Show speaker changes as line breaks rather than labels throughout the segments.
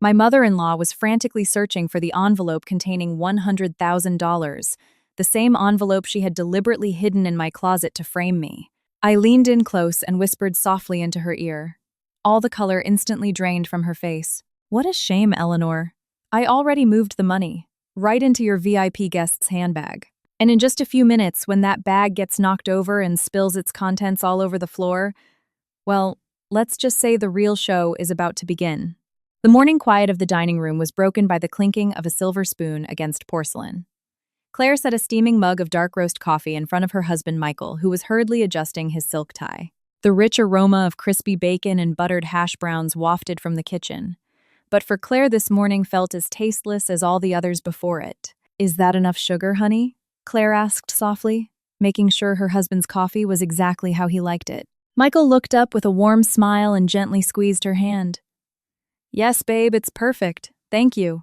My mother-in-law was frantically searching for the envelope containing $100,000, the same envelope she had deliberately hidden in my closet to frame me. I leaned in close and whispered softly into her ear. All the color instantly drained from her face. What a shame, Eleanor. I already moved the money, right into your VIP guest's handbag. And in just a few minutes, when that bag gets knocked over and spills its contents all over the floor, well, let's just say the real show is about to begin. The morning quiet of the dining room was broken by the clinking of a silver spoon against porcelain. Claire set a steaming mug of dark roast coffee in front of her husband Michael, who was hurriedly adjusting his silk tie. The rich aroma of crispy bacon and buttered hash browns wafted from the kitchen. But for Claire, this morning felt as tasteless as all the others before it. "Is that enough sugar, honey?" Claire asked softly, making sure her husband's coffee was exactly how he liked it. Michael looked up with a warm smile and gently squeezed her hand. "Yes, babe, it's perfect. Thank you."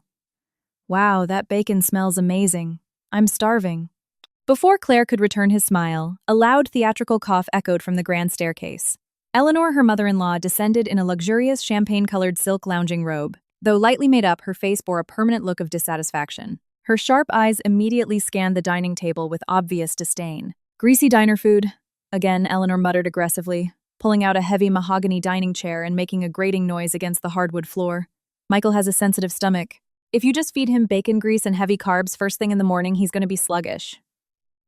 "Wow, that bacon smells amazing. I'm starving." Before Claire could return his smile, a loud theatrical cough echoed from the grand staircase. Eleanor, her mother-in-law, descended in a luxurious champagne-colored silk lounging robe. Though lightly made up, her face bore a permanent look of dissatisfaction. Her sharp eyes immediately scanned the dining table with obvious disdain. "Greasy diner food," again Eleanor muttered aggressively, pulling out a heavy mahogany dining chair and making a grating noise against the hardwood floor. "Michael has a sensitive stomach. If you just feed him bacon grease and heavy carbs first thing in the morning, he's going to be sluggish."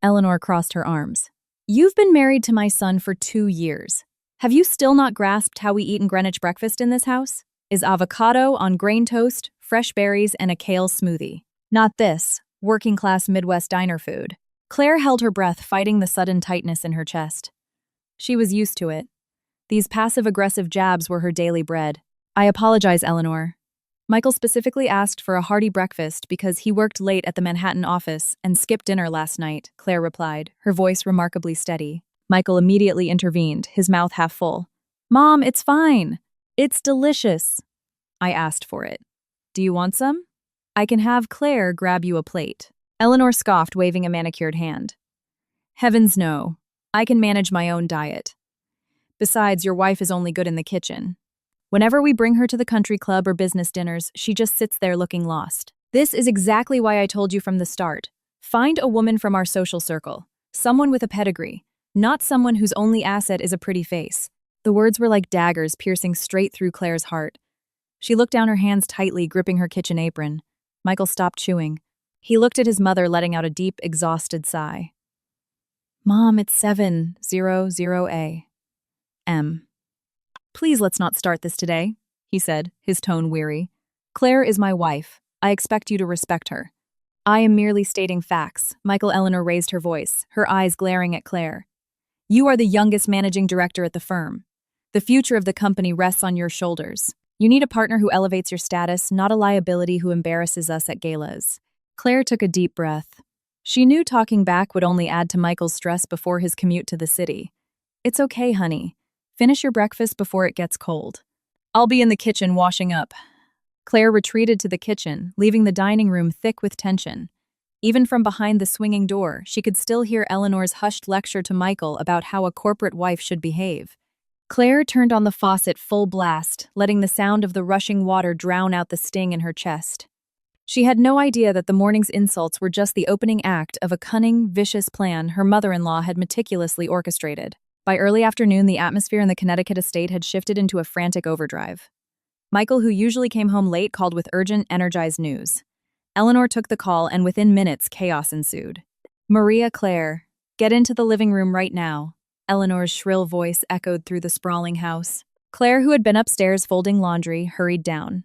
Eleanor crossed her arms. "You've been married to my son for 2 years. Have you still not grasped how we eat in Greenwich breakfast in this house? Is avocado on grain toast, fresh berries, and a kale smoothie. Not this, working-class Midwest diner food." Claire held her breath, fighting the sudden tightness in her chest. She was used to it. These passive-aggressive jabs were her daily bread. "I apologize, Eleanor. Michael specifically asked for a hearty breakfast because he worked late at the Manhattan office and skipped dinner last night," Claire replied, her voice remarkably steady. Michael immediately intervened, his mouth half full. "Mom, it's fine. It's delicious." "I asked for it. Do you want some? I can have Claire grab you a plate." Eleanor scoffed, waving a manicured hand. "Heavens no. I can manage my own diet. Besides, your wife is only good in the kitchen. Whenever we bring her to the country club or business dinners, she just sits there looking lost. This is exactly why I told you from the start. Find a woman from our social circle, someone with a pedigree, not someone whose only asset is a pretty face." The words were like daggers piercing straight through Claire's heart. She looked down, her hands tightly gripping her kitchen apron. Michael stopped chewing. He looked at his mother, letting out a deep, exhausted sigh. "Mom, it's 700 AM. Please let's not start this today," he said, his tone weary. "Claire is my wife. I expect you to respect her." "I am merely stating facts." Eleanor raised her voice, her eyes glaring at Claire. "You are the youngest managing director at the firm. The future of the company rests on your shoulders. You need a partner who elevates your status, not a liability who embarrasses us at galas." Claire took a deep breath. She knew talking back would only add to Michael's stress before his commute to the city. "It's okay, honey. Finish your breakfast before it gets cold. I'll be in the kitchen washing up." Claire retreated to the kitchen, leaving the dining room thick with tension. Even from behind the swinging door, she could still hear Eleanor's hushed lecture to Michael about how a corporate wife should behave. Claire turned on the faucet full blast, letting the sound of the rushing water drown out the sting in her chest. She had no idea that the morning's insults were just the opening act of a cunning, vicious plan her mother-in-law had meticulously orchestrated. By early afternoon, the atmosphere in the Connecticut estate had shifted into a frantic overdrive. Michael, who usually came home late, called with urgent, energized news. Eleanor took the call, and within minutes, chaos ensued. "Maria Claire, get into the living room right now." Eleanor's shrill voice echoed through the sprawling house. Claire, who had been upstairs folding laundry, hurried down.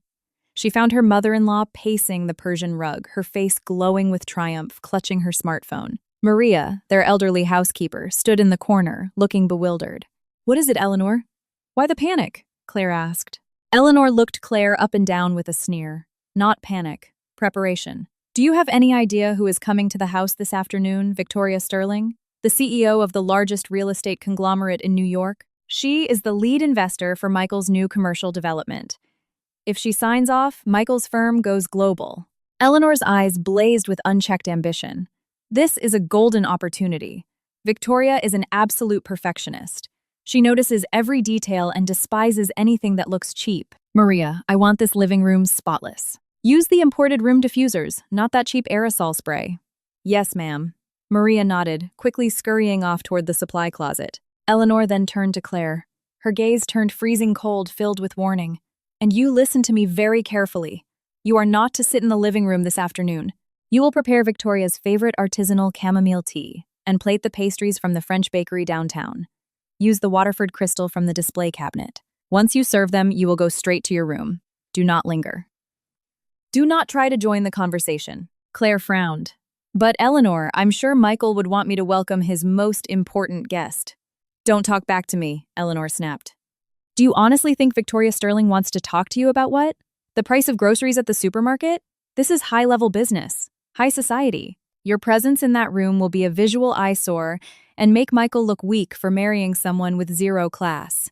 She found her mother-in-law pacing the Persian rug, her face glowing with triumph, clutching her smartphone. Maria, their elderly housekeeper, stood in the corner, looking bewildered. "What is it, Eleanor? Why the panic?" Claire asked. Eleanor looked Claire up and down with a sneer. "Not panic. Preparation. Do you have any idea who is coming to the house this afternoon, Victoria Sterling? The CEO of the largest real estate conglomerate in New York? She is the lead investor for Michael's new commercial development. If she signs off, Michael's firm goes global." Eleanor's eyes blazed with unchecked ambition. This is a golden opportunity. Victoria is an absolute perfectionist. She notices every detail and despises anything that looks cheap. Maria, I want this living room spotless. Use the imported room diffusers, not that cheap aerosol spray. Yes, ma'am. Maria nodded, quickly scurrying off toward the supply closet. Eleanor then turned to Claire. Her gaze turned freezing cold, filled with warning. And you listen to me very carefully. You are not to sit in the living room this afternoon. You will prepare Victoria's favorite artisanal chamomile tea and plate the pastries from the French bakery downtown. Use the Waterford crystal from the display cabinet. Once you serve them, you will go straight to your room. Do not linger. Do not try to join the conversation. Claire frowned. But Eleanor, I'm sure Michael would want me to welcome his most important guest. Don't talk back to me, Eleanor snapped. Do you honestly think Victoria Sterling wants to talk to you about what? The price of groceries at the supermarket? This is high-level business, high society. Your presence in that room will be a visual eyesore and make Michael look weak for marrying someone with zero class.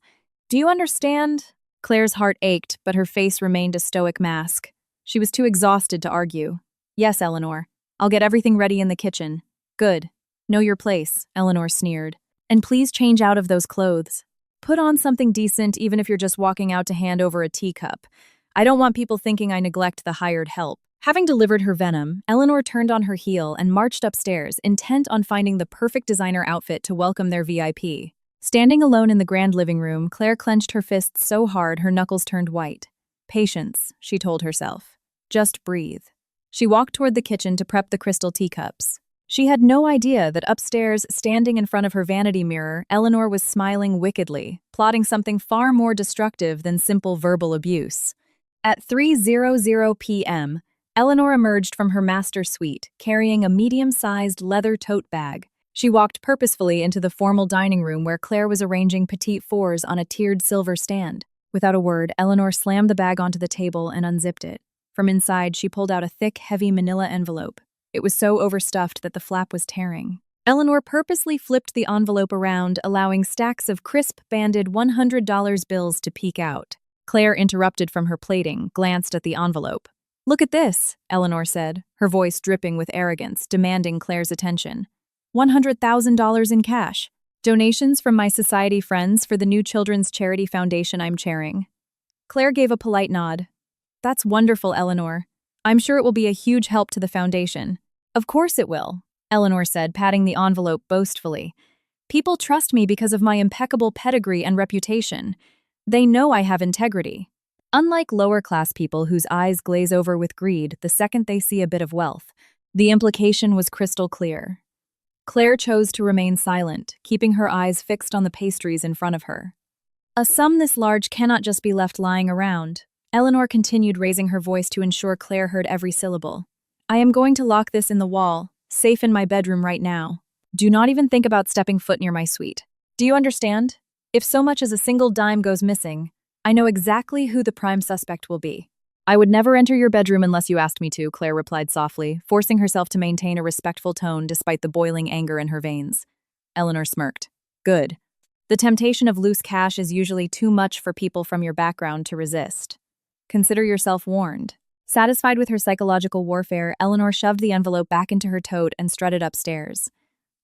Do you understand? Claire's heart ached, but her face remained a stoic mask. She was too exhausted to argue. Yes, Eleanor. I'll get everything ready in the kitchen. Good. Know your place, Eleanor sneered. And please change out of those clothes. Put on something decent even if you're just walking out to hand over a teacup. I don't want people thinking I neglect the hired help. Having delivered her venom, Eleanor turned on her heel and marched upstairs, intent on finding the perfect designer outfit to welcome their VIP. Standing alone in the grand living room, Claire clenched her fists so hard her knuckles turned white. Patience, she told herself. Just breathe. She walked toward the kitchen to prep the crystal teacups. She had no idea that upstairs, standing in front of her vanity mirror, Eleanor was smiling wickedly, plotting something far more destructive than simple verbal abuse. At 3:00 p.m., Eleanor emerged from her master suite, carrying a medium-sized leather tote bag. She walked purposefully into the formal dining room where Claire was arranging petite fours on a tiered silver stand. Without a word, Eleanor slammed the bag onto the table and unzipped it. From inside, she pulled out a thick, heavy manila envelope. It was so overstuffed that the flap was tearing. Eleanor purposely flipped the envelope around, allowing stacks of crisp, banded $100 bills to peek out. Claire interrupted from her plating, glanced at the envelope. Look at this, Eleanor said, her voice dripping with arrogance, demanding Claire's attention. $100,000 in cash. Donations from my society friends for the new children's charity foundation I'm chairing. Claire gave a polite nod. That's wonderful, Eleanor. I'm sure it will be a huge help to the foundation. Of course it will, Eleanor said, patting the envelope boastfully. People trust me because of my impeccable pedigree and reputation. They know I have integrity. Unlike lower-class people whose eyes glaze over with greed the second they see a bit of wealth, the implication was crystal clear. Claire chose to remain silent, keeping her eyes fixed on the pastries in front of her. A sum this large cannot just be left lying around. Eleanor continued, raising her voice to ensure Claire heard every syllable. I am going to lock this in the wall, safe in my bedroom right now. Do not even think about stepping foot near my suite. Do you understand? If so much as a single dime goes missing, I know exactly who the prime suspect will be. I would never enter your bedroom unless you asked me to, Claire replied softly, forcing herself to maintain a respectful tone despite the boiling anger in her veins. Eleanor smirked. Good. The temptation of loose cash is usually too much for people from your background to resist. Consider yourself warned. Satisfied with her psychological warfare, Eleanor shoved the envelope back into her tote and strutted upstairs.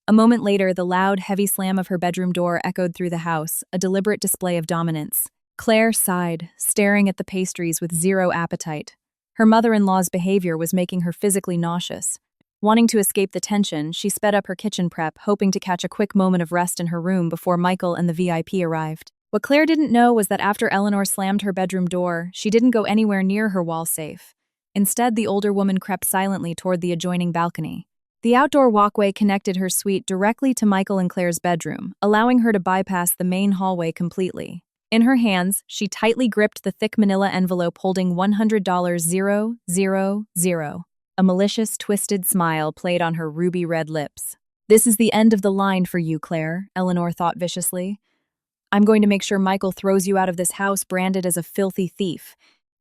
A moment later, the loud, heavy slam of her bedroom door echoed through the house, a deliberate display of dominance. Claire sighed, staring at the pastries with zero appetite. Her mother-in-law's behavior was making her physically nauseous. Wanting to escape the tension, she sped up her kitchen prep, hoping to catch a quick moment of rest in her room before Michael and the VIP arrived. What Claire didn't know was that after Eleanor slammed her bedroom door, she didn't go anywhere near her wall safe. Instead, the older woman crept silently toward the adjoining balcony. The outdoor walkway connected her suite directly to Michael and Claire's bedroom, allowing her to bypass the main hallway completely. In her hands, she tightly gripped the thick manila envelope holding $100,000. A malicious, twisted smile played on her ruby-red lips. This is the end of the line for you, Claire, Eleanor thought viciously. I'm going to make sure Michael throws you out of this house branded as a filthy thief.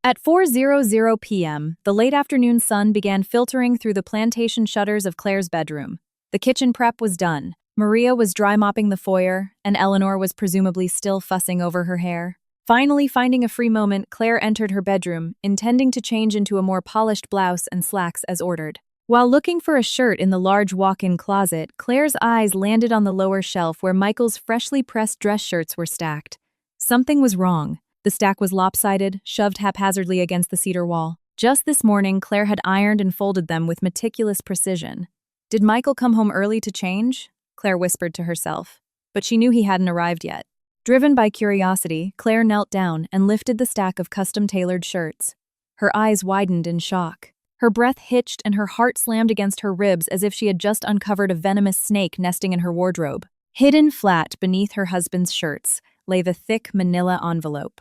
At 4:00 p.m., the late afternoon sun began filtering through the plantation shutters of Claire's bedroom. The kitchen prep was done. Maria was dry mopping the foyer, and Eleanor was presumably still fussing over her hair. Finally finding a free moment, Claire entered her bedroom, intending to change into a more polished blouse and slacks as ordered. While looking for a shirt in the large walk-in closet, Claire's eyes landed on the lower shelf where Michael's freshly pressed dress shirts were stacked. Something was wrong. The stack was lopsided, shoved haphazardly against the cedar wall. Just this morning, Claire had ironed and folded them with meticulous precision. Did Michael come home early to change? Claire whispered to herself, but she knew he hadn't arrived yet. Driven by curiosity, Claire knelt down and lifted the stack of custom-tailored shirts. Her eyes widened in shock. Her breath hitched and her heart slammed against her ribs as if she had just uncovered a venomous snake nesting in her wardrobe. Hidden flat beneath her husband's shirts lay the thick manila envelope.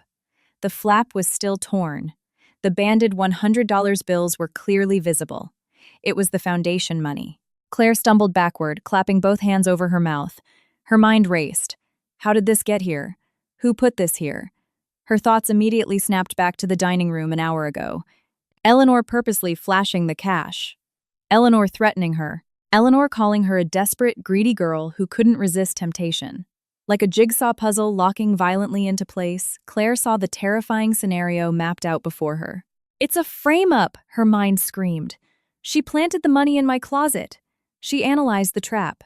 The flap was still torn. The banded $100 bills were clearly visible. It was the foundation money. Claire stumbled backward, clapping both hands over her mouth. Her mind raced. How did this get here? Who put this here? Her thoughts immediately snapped back to the dining room an hour ago. Eleanor purposely flashing the cash. Eleanor threatening her. Eleanor calling her a desperate, greedy girl who couldn't resist temptation. Like a jigsaw puzzle locking violently into place, Claire saw the terrifying scenario mapped out before her. "It's a frame-up," her mind screamed. "She planted the money in my closet." She analyzed the trap.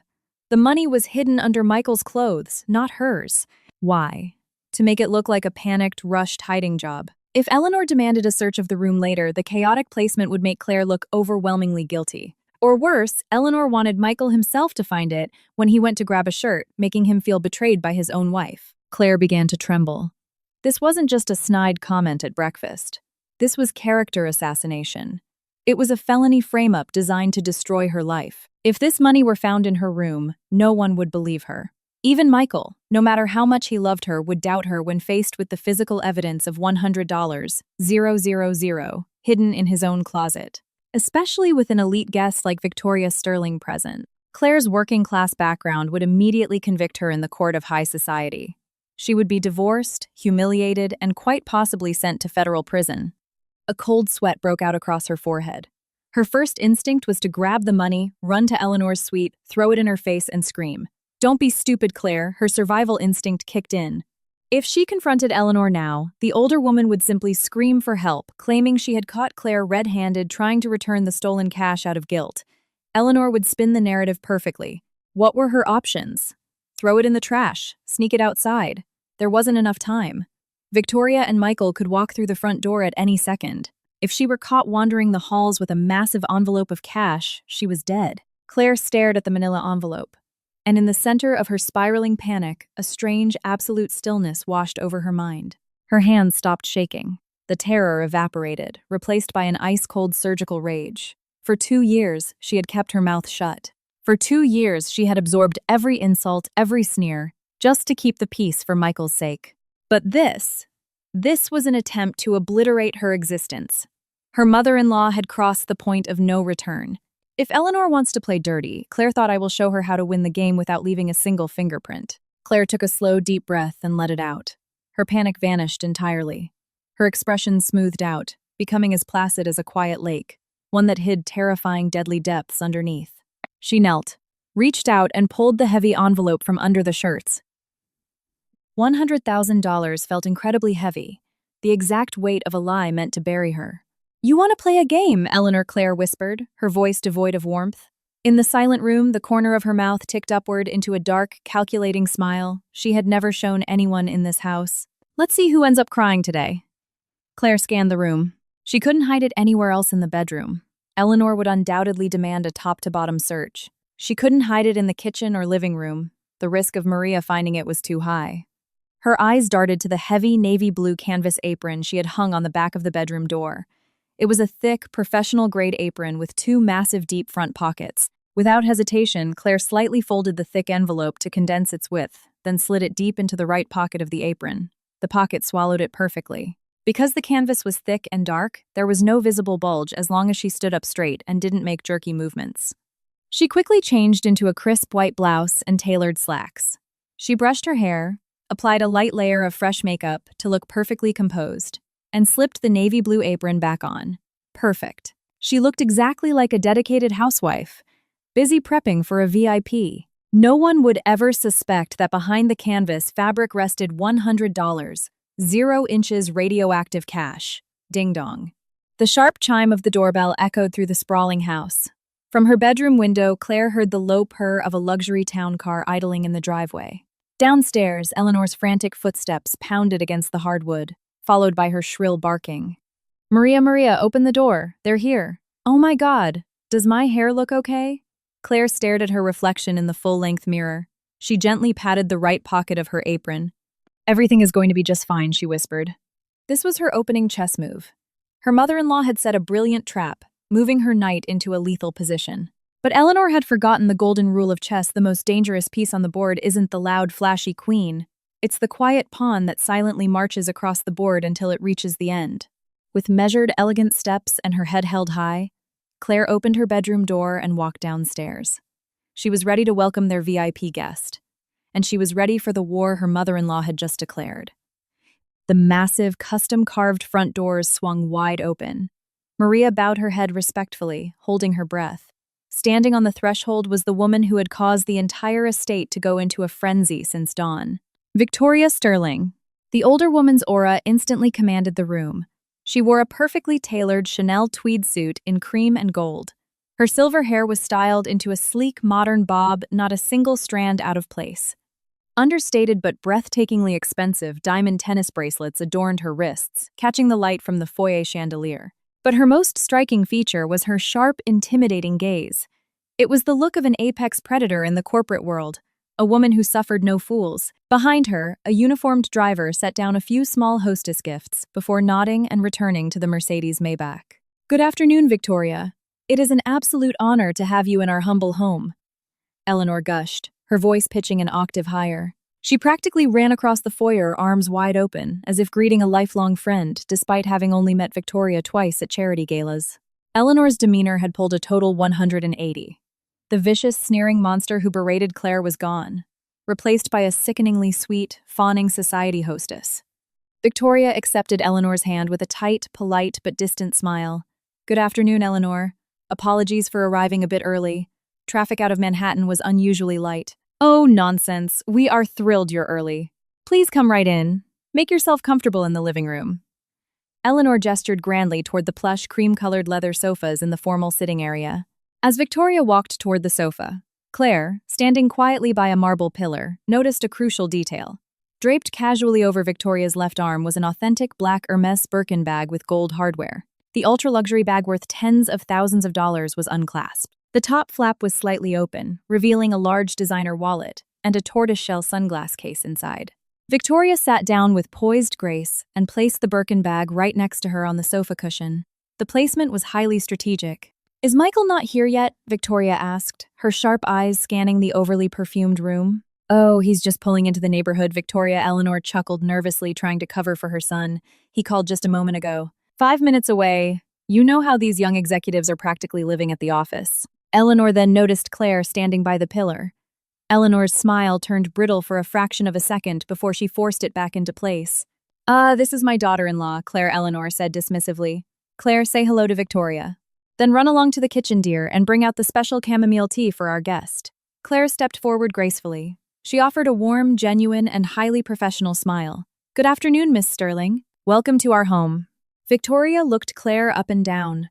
The money was hidden under Michael's clothes, not hers. Why? To make it look like a panicked, rushed hiding job. If Eleanor demanded a search of the room later, the chaotic placement would make Claire look overwhelmingly guilty. Or worse, Eleanor wanted Michael himself to find it when he went to grab a shirt, making him feel betrayed by his own wife. Claire began to tremble. This wasn't just a snide comment at breakfast. This was character assassination. It was a felony frame-up designed to destroy her life. If this money were found in her room, no one would believe her. Even Michael, no matter how much he loved her, would doubt her when faced with the physical evidence of $100, 000, hidden in his own closet. Especially with an elite guest like Victoria Sterling present. Claire's working-class background would immediately convict her in the court of high society. She would be divorced, humiliated, and quite possibly sent to federal prison. A cold sweat broke out across her forehead. Her first instinct was to grab the money, run to Eleanor's suite, throw it in her face, and scream. "Don't be stupid, Claire," her survival instinct kicked in. If she confronted Eleanor now, the older woman would simply scream for help, claiming she had caught Claire red-handed trying to return the stolen cash out of guilt. Eleanor would spin the narrative perfectly. What were her options? Throw it in the trash, sneak it outside. There wasn't enough time. Victoria and Michael could walk through the front door at any second. If she were caught wandering the halls with a massive envelope of cash, she was dead. Claire stared at the manila envelope. And in the center of her spiraling panic, a strange, absolute stillness washed over her mind. Her hands stopped shaking. The terror evaporated, replaced by an ice-cold surgical rage. For 2 years, she had kept her mouth shut. For 2 years, she had absorbed every insult, every sneer, just to keep the peace for Michael's sake. But this was an attempt to obliterate her existence. Her mother-in-law had crossed the point of no return. If Eleanor wants to play dirty, Claire thought, I will show her how to win the game without leaving a single fingerprint. Claire took a slow, deep breath and let it out. Her panic vanished entirely. Her expression smoothed out, becoming as placid as a quiet lake, one that hid terrifying, deadly depths underneath. She knelt, reached out and pulled the heavy envelope from under the shirts. $100,000 felt incredibly heavy, the exact weight of a lie meant to bury her. "You want to play a game?" Eleanor Claire whispered, her voice devoid of warmth. In the silent room, the corner of her mouth ticked upward into a dark, calculating smile she had never shown anyone in this house. "Let's see who ends up crying today." Claire scanned the room. She couldn't hide it anywhere else in the bedroom. Eleanor would undoubtedly demand a top-to-bottom search. She couldn't hide it in the kitchen or living room. The risk of Maria finding it was too high. Her eyes darted to the heavy navy blue canvas apron she had hung on the back of the bedroom door. It was a thick, professional-grade apron with 2 massive deep front pockets. Without hesitation, Claire slightly folded the thick envelope to condense its width, then slid it deep into the right pocket of the apron. The pocket swallowed it perfectly. Because the canvas was thick and dark, there was no visible bulge as long as she stood up straight and didn't make jerky movements. She quickly changed into a crisp white blouse and tailored slacks. She brushed her hair, applied a light layer of fresh makeup to look perfectly composed, and slipped the navy blue apron back on. Perfect. She looked exactly like a dedicated housewife, busy prepping for a VIP. No one would ever suspect that behind the canvas fabric rested $100, 0 inches radioactive cash. Ding dong. The sharp chime of the doorbell echoed through the sprawling house. From her bedroom window, Claire heard the low purr of a luxury town car idling in the driveway. Downstairs, Eleanor's frantic footsteps pounded against the hardwood. followed by her shrill barking. Maria, Maria, open the door. They're here. Oh my God. Does my hair look okay? Claire stared at her reflection in the full-length mirror. She gently patted the right pocket of her apron. Everything is going to be just fine, she whispered. This was her opening chess move. Her mother-in-law had set a brilliant trap, moving her knight into a lethal position. But Eleanor had forgotten the golden rule of chess. The most dangerous piece on the board isn't the loud, flashy queen. It's the quiet pawn that silently marches across the board until it reaches the end. With measured, elegant steps and her head held high, Claire opened her bedroom door and walked downstairs. She was ready to welcome their VIP guest. And she was ready for the war her mother-in-law had just declared. The massive, custom-carved front doors swung wide open. Maria bowed her head respectfully, holding her breath. Standing on the threshold was the woman who had caused the entire estate to go into a frenzy since dawn. Victoria Sterling. The older woman's aura instantly commanded the room. She wore a perfectly tailored Chanel tweed suit in cream and gold. Her silver hair was styled into a sleek, modern bob, not a single strand out of place. Understated but breathtakingly expensive diamond tennis bracelets adorned her wrists, catching the light from the foyer chandelier. But her most striking feature was her sharp, intimidating gaze. It was the look of an apex predator in the corporate world, a woman who suffered no fools. Behind her, a uniformed driver set down a few small hostess gifts before nodding and returning to the Mercedes Maybach. Good afternoon, Victoria. It is an absolute honor to have you in our humble home. Eleanor gushed, her voice pitching an octave higher. She practically ran across the foyer, arms wide open, as if greeting a lifelong friend, despite having only met Victoria twice at charity galas. Eleanor's demeanor had pulled a total 180. The vicious, sneering monster who berated Claire was gone, replaced by a sickeningly sweet, fawning society hostess. Victoria accepted Eleanor's hand with a tight, polite, but distant smile. Good afternoon, Eleanor. Apologies for arriving a bit early. Traffic out of Manhattan was unusually light. Oh, nonsense. We are thrilled you're early. Please come right in. Make yourself comfortable in the living room. Eleanor gestured grandly toward the plush, cream-colored leather sofas in the formal sitting area. As Victoria walked toward the sofa, Claire, standing quietly by a marble pillar, noticed a crucial detail. Draped casually over Victoria's left arm was an authentic black Hermes Birkin bag with gold hardware. The ultra-luxury bag worth tens of thousands of dollars was unclasped. The top flap was slightly open, revealing a large designer wallet and a tortoiseshell sunglass case inside. Victoria sat down with poised grace and placed the Birkin bag right next to her on the sofa cushion. The placement was highly strategic. Is Michael not here yet? Victoria asked, her sharp eyes scanning the overly perfumed room. Oh, he's just pulling into the neighborhood, Victoria. Eleanor chuckled nervously, trying to cover for her son. He called just a moment ago. 5 minutes away. You know how these young executives are practically living at the office. Eleanor then noticed Claire standing by the pillar. Eleanor's smile turned brittle for a fraction of a second before she forced it back into place. This is my daughter-in-law, Claire Eleanor said dismissively. Claire, say hello to Victoria. Then run along to the kitchen, dear, and bring out the special chamomile tea for our guest. Claire stepped forward gracefully. She offered a warm, genuine, and highly professional smile. Good afternoon, Miss Sterling. Welcome to our home. Victoria looked Claire up and down.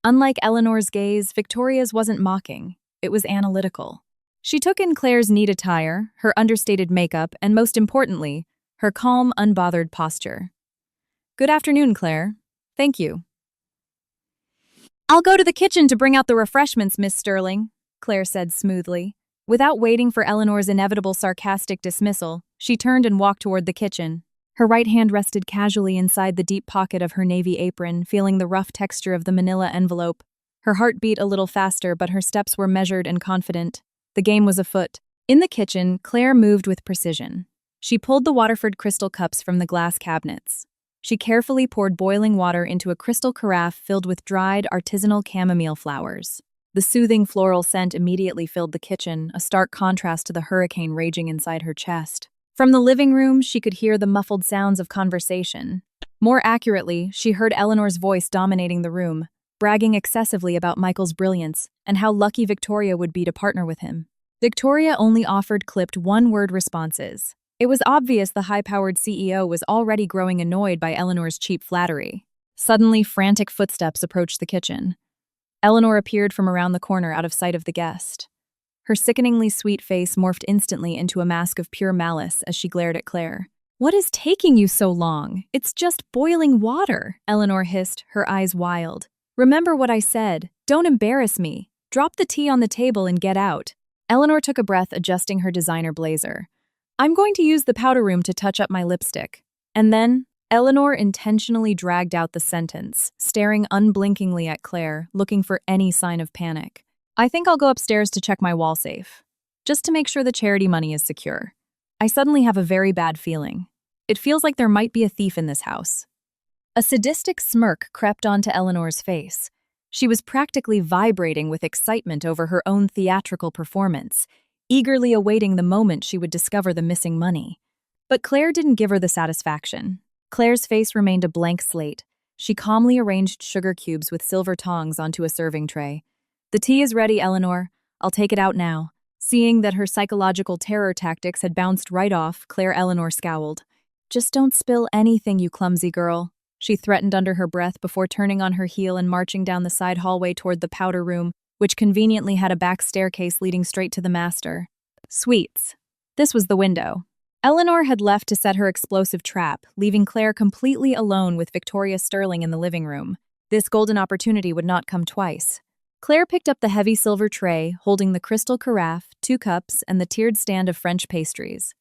Unlike Eleanor's gaze, Victoria's wasn't mocking. It was analytical. She took in Claire's neat attire, her understated makeup, and most importantly, her calm, unbothered posture. Good afternoon, Claire. Thank you. I'll go to the kitchen to bring out the refreshments, Miss Sterling, Claire said smoothly. Without waiting for Eleanor's inevitable sarcastic dismissal, she turned and walked toward the kitchen. Her right hand rested casually inside the deep pocket of her navy apron, feeling the rough texture of the manila envelope. Her heart beat a little faster, but her steps were measured and confident. The game was afoot. In the kitchen, Claire moved with precision. She pulled the Waterford crystal cups from the glass cabinets. She carefully poured boiling water into a crystal carafe filled with dried, artisanal chamomile flowers. The soothing floral scent immediately filled the kitchen, a stark contrast to the hurricane raging inside her chest. From the living room, she could hear the muffled sounds of conversation. More accurately, she heard Eleanor's voice dominating the room, bragging excessively about Michael's brilliance and how lucky Victoria would be to partner with him. Victoria only offered clipped one-word responses. It was obvious the high-powered CEO was already growing annoyed by Eleanor's cheap flattery. Suddenly, frantic footsteps approached the kitchen. Eleanor appeared from around the corner out of sight of the guest. Her sickeningly sweet face morphed instantly into a mask of pure malice as she glared at Claire. What is taking you so long? It's just boiling water, Eleanor hissed, her eyes wild. Remember what I said. Don't embarrass me. Drop the tea on the table and get out. Eleanor took a breath, adjusting her designer blazer. I'm going to use the powder room to touch up my lipstick. And then, Eleanor intentionally dragged out the sentence, staring unblinkingly at Claire, looking for any sign of panic. I think I'll go upstairs to check my wall safe, just to make sure the charity money is secure. I suddenly have a very bad feeling. It feels like there might be a thief in this house. A sadistic smirk crept onto Eleanor's face. She was practically vibrating with excitement over her own theatrical performance, eagerly awaiting the moment she would discover the missing money. But Claire didn't give her the satisfaction. Claire's face remained a blank slate. She calmly arranged sugar cubes with silver tongs onto a serving tray. The tea is ready, Eleanor. I'll take it out now. Seeing that her psychological terror tactics had bounced right off, Eleanor scowled. Just don't spill anything, you clumsy girl, she threatened under her breath before turning on her heel and marching down the side hallway toward the powder room, which conveniently had a back staircase leading straight to the master. Sweets. This was the window. Eleanor had left to set her explosive trap, leaving Claire completely alone with Victoria Sterling in the living room. This golden opportunity would not come twice. Claire picked up the heavy silver tray, holding the crystal carafe, 2 cups, and the tiered stand of French pastries.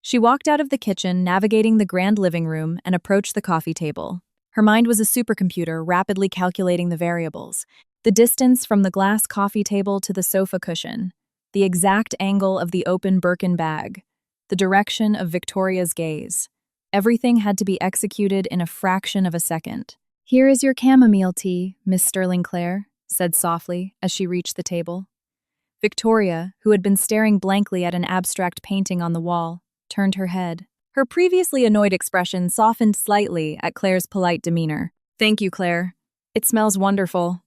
She walked out of the kitchen, navigating the grand living room, and approached the coffee table. Her mind was a supercomputer, rapidly calculating the variables. The distance from the glass coffee table to the sofa cushion, the exact angle of the open Birkin bag, the direction of Victoria's gaze. Everything had to be executed in a fraction of a second. Here is your chamomile tea, Miss Sterling Claire, said softly as she reached the table. Victoria, who had been staring blankly at an abstract painting on the wall, turned her head. Her previously annoyed expression softened slightly at Claire's polite demeanor. Thank you, Claire. It smells wonderful.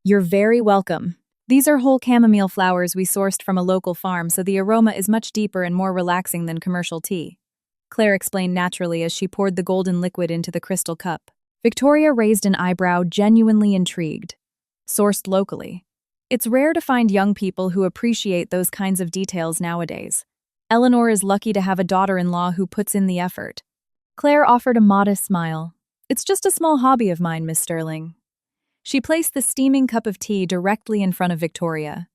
You're very welcome. These are whole chamomile flowers we sourced from a local farm, so the aroma is much deeper and more relaxing than commercial tea. Claire explained naturally as she poured the golden liquid into the crystal cup. Victoria raised an eyebrow, genuinely intrigued. Sourced locally. It's rare to find young people who appreciate those kinds of details nowadays. Eleanor is lucky to have a daughter-in-law who puts in the effort. Claire offered a modest smile. It's just a small hobby of mine, Miss Sterling. She placed the steaming cup of tea directly in front of Victoria.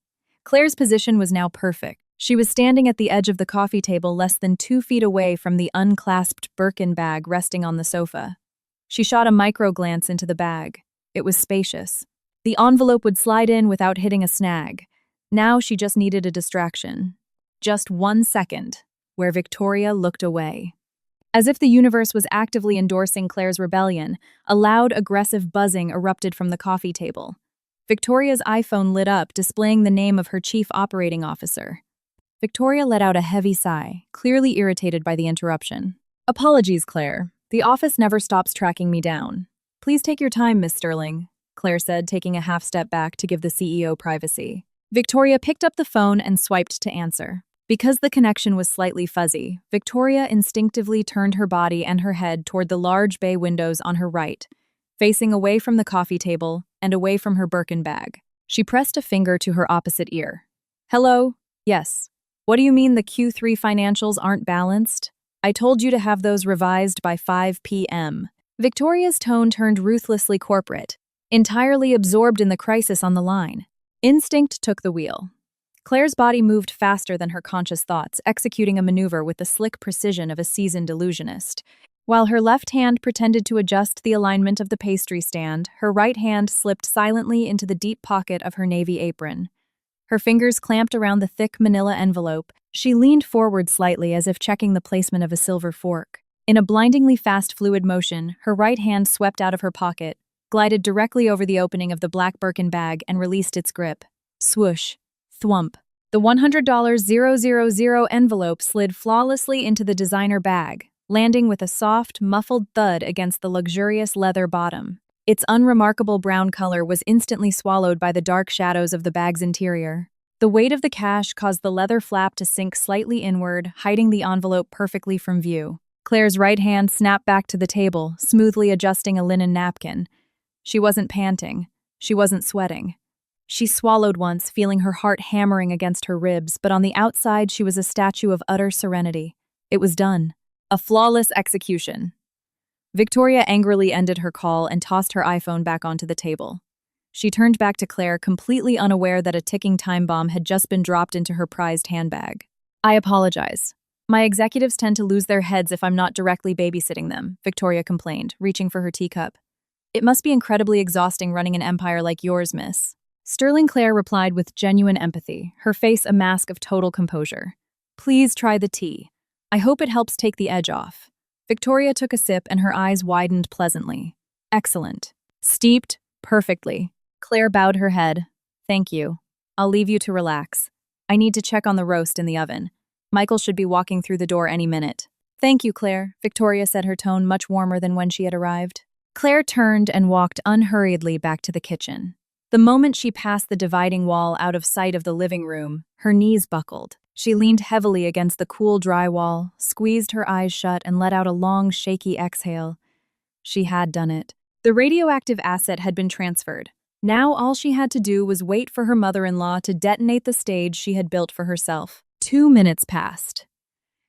Claire's position was now perfect. She was standing at the edge of the coffee table less than 2 feet away from the unclasped Birkin bag resting on the sofa. She shot a micro-glance into the bag. It was spacious. The envelope would slide in without hitting a snag. Now she just needed a distraction. Just 1 second, where Victoria looked away. As if the universe was actively endorsing Claire's rebellion, a loud, aggressive buzzing erupted from the coffee table. Victoria's iPhone lit up, displaying the name of her chief operating officer. Victoria let out a heavy sigh, clearly irritated by the interruption. Apologies, Claire. The office never stops tracking me down. Please take your time, Miss Sterling, Claire said, taking a half step back to give the CEO privacy. Victoria picked up the phone and swiped to answer. Because the connection was slightly fuzzy, Victoria instinctively turned her body and her head toward the large bay windows on her right, facing away from the coffee table and away from her Birkin bag. She pressed a finger to her opposite ear. Hello? Yes. What do you mean the Q3 financials aren't balanced? I told you to have those revised by 5 p.m. Victoria's tone turned ruthlessly corporate, entirely absorbed in the crisis on the line. Instinct took the wheel. Claire's body moved faster than her conscious thoughts, executing a maneuver with the slick precision of a seasoned illusionist. While her left hand pretended to adjust the alignment of the pastry stand, her right hand slipped silently into the deep pocket of her navy apron. Her fingers clamped around the thick manila envelope. She leaned forward slightly as if checking the placement of a silver fork. In a blindingly fast, fluid motion, her right hand swept out of her pocket, glided directly over the opening of the black Birkin bag, and released its grip. Swoosh. Thwump. The $100,000 envelope slid flawlessly into the designer bag, landing with a soft, muffled thud against the luxurious leather bottom. Its unremarkable brown color was instantly swallowed by the dark shadows of the bag's interior. The weight of the cash caused the leather flap to sink slightly inward, hiding the envelope perfectly from view. Claire's right hand snapped back to the table, smoothly adjusting a linen napkin. She wasn't panting. She wasn't sweating. She swallowed once, feeling her heart hammering against her ribs, but on the outside she was a statue of utter serenity. It was done. A flawless execution. Victoria angrily ended her call and tossed her iPhone back onto the table. She turned back to Claire, completely unaware that a ticking time bomb had just been dropped into her prized handbag. I apologize. My executives tend to lose their heads if I'm not directly babysitting them, Victoria complained, reaching for her teacup. It must be incredibly exhausting running an empire like yours, miss. Sterling Claire replied with genuine empathy, her face a mask of total composure. Please try the tea. I hope it helps take the edge off. Victoria took a sip and her eyes widened pleasantly. Excellent. Steeped perfectly. Claire bowed her head. Thank you. I'll leave you to relax. I need to check on the roast in the oven. Michael should be walking through the door any minute. Thank you, Claire, Victoria said, her tone much warmer than when she had arrived. Claire turned and walked unhurriedly back to the kitchen. The moment she passed the dividing wall out of sight of the living room, her knees buckled. She leaned heavily against the cool drywall, squeezed her eyes shut, and let out a long, shaky exhale. She had done it. The radioactive asset had been transferred. Now all she had to do was wait for her mother-in-law to detonate the stage she had built for herself. 2 minutes passed.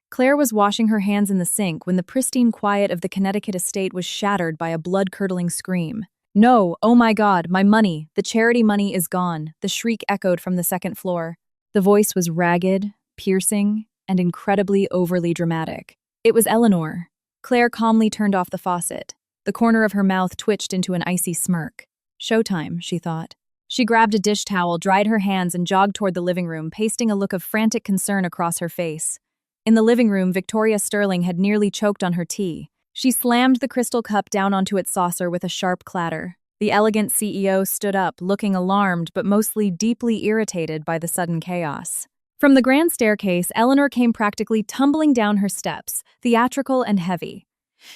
Claire was washing her hands in the sink when the pristine quiet of the Connecticut estate was shattered by a blood-curdling scream. No, oh my God, my money, the charity money is gone, the shriek echoed from the second floor. The voice was ragged, piercing, and incredibly overly dramatic. It was Eleanor. Claire calmly turned off the faucet. The corner of her mouth twitched into an icy smirk. Showtime, she thought. She grabbed a dish towel, dried her hands, and jogged toward the living room, pasting a look of frantic concern across her face. In the living room, Victoria Sterling had nearly choked on her tea. She slammed the crystal cup down onto its saucer with a sharp clatter. The elegant CEO stood up, looking alarmed but mostly deeply irritated by the sudden chaos. From the grand staircase, Eleanor came practically tumbling down her steps, theatrical and heavy.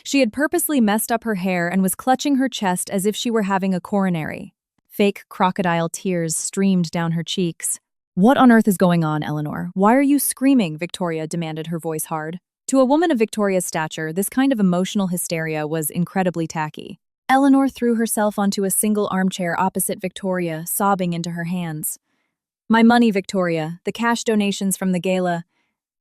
She had purposely messed up her hair and was clutching her chest as if she were having a coronary. Fake crocodile tears streamed down her cheeks. What on earth is going on, Eleanor? Why are you screaming? Victoria demanded, her voice hard. To a woman of Victoria's stature, this kind of emotional hysteria was incredibly tacky. Eleanor threw herself onto a single armchair opposite Victoria, sobbing into her hands. My money, Victoria, the cash donations from the gala,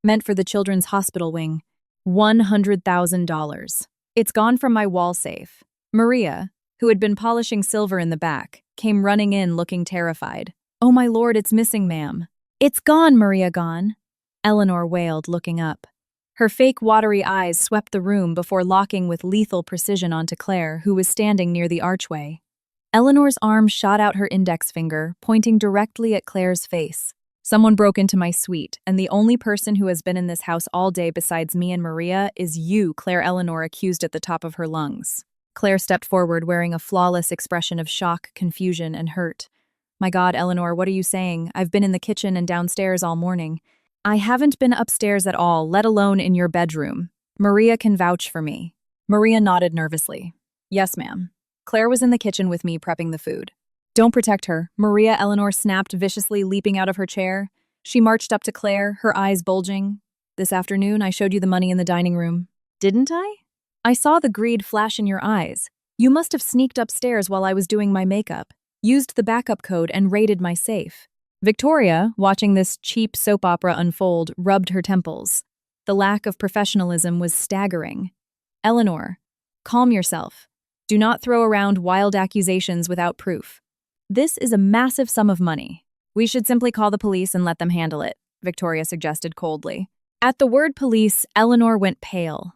meant for the children's hospital wing. $100,000. It's gone from my wall safe. Maria, who had been polishing silver in the back, came running in looking terrified. Oh my lord, it's missing, ma'am. It's gone, Maria, gone. Eleanor wailed, looking up. Her fake watery eyes swept the room before locking with lethal precision onto Claire, who was standing near the archway. Eleanor's arm shot out her index finger, pointing directly at Claire's face. Someone broke into my suite, and the only person who has been in this house all day besides me and Maria is you, Claire Eleanor accused at the top of her lungs. Claire stepped forward, wearing a flawless expression of shock, confusion, and hurt. My God, Eleanor, what are you saying? I've been in the kitchen and downstairs all morning. I haven't been upstairs at all, let alone in your bedroom. Maria can vouch for me. Maria nodded nervously. Yes, ma'am. Claire was in the kitchen with me prepping the food. Don't protect her, Maria Eleanor snapped viciously, leaping out of her chair. She marched up to Claire, her eyes bulging. This afternoon, I showed you the money in the dining room. Didn't I? I saw the greed flash in your eyes. You must have sneaked upstairs while I was doing my makeup, used the backup code, and raided my safe. Victoria, watching this cheap soap opera unfold, rubbed her temples. The lack of professionalism was staggering. Eleanor, calm yourself. Do not throw around wild accusations without proof. This is a massive sum of money. We should simply call the police and let them handle it, Victoria suggested coldly. At the word police, Eleanor went pale.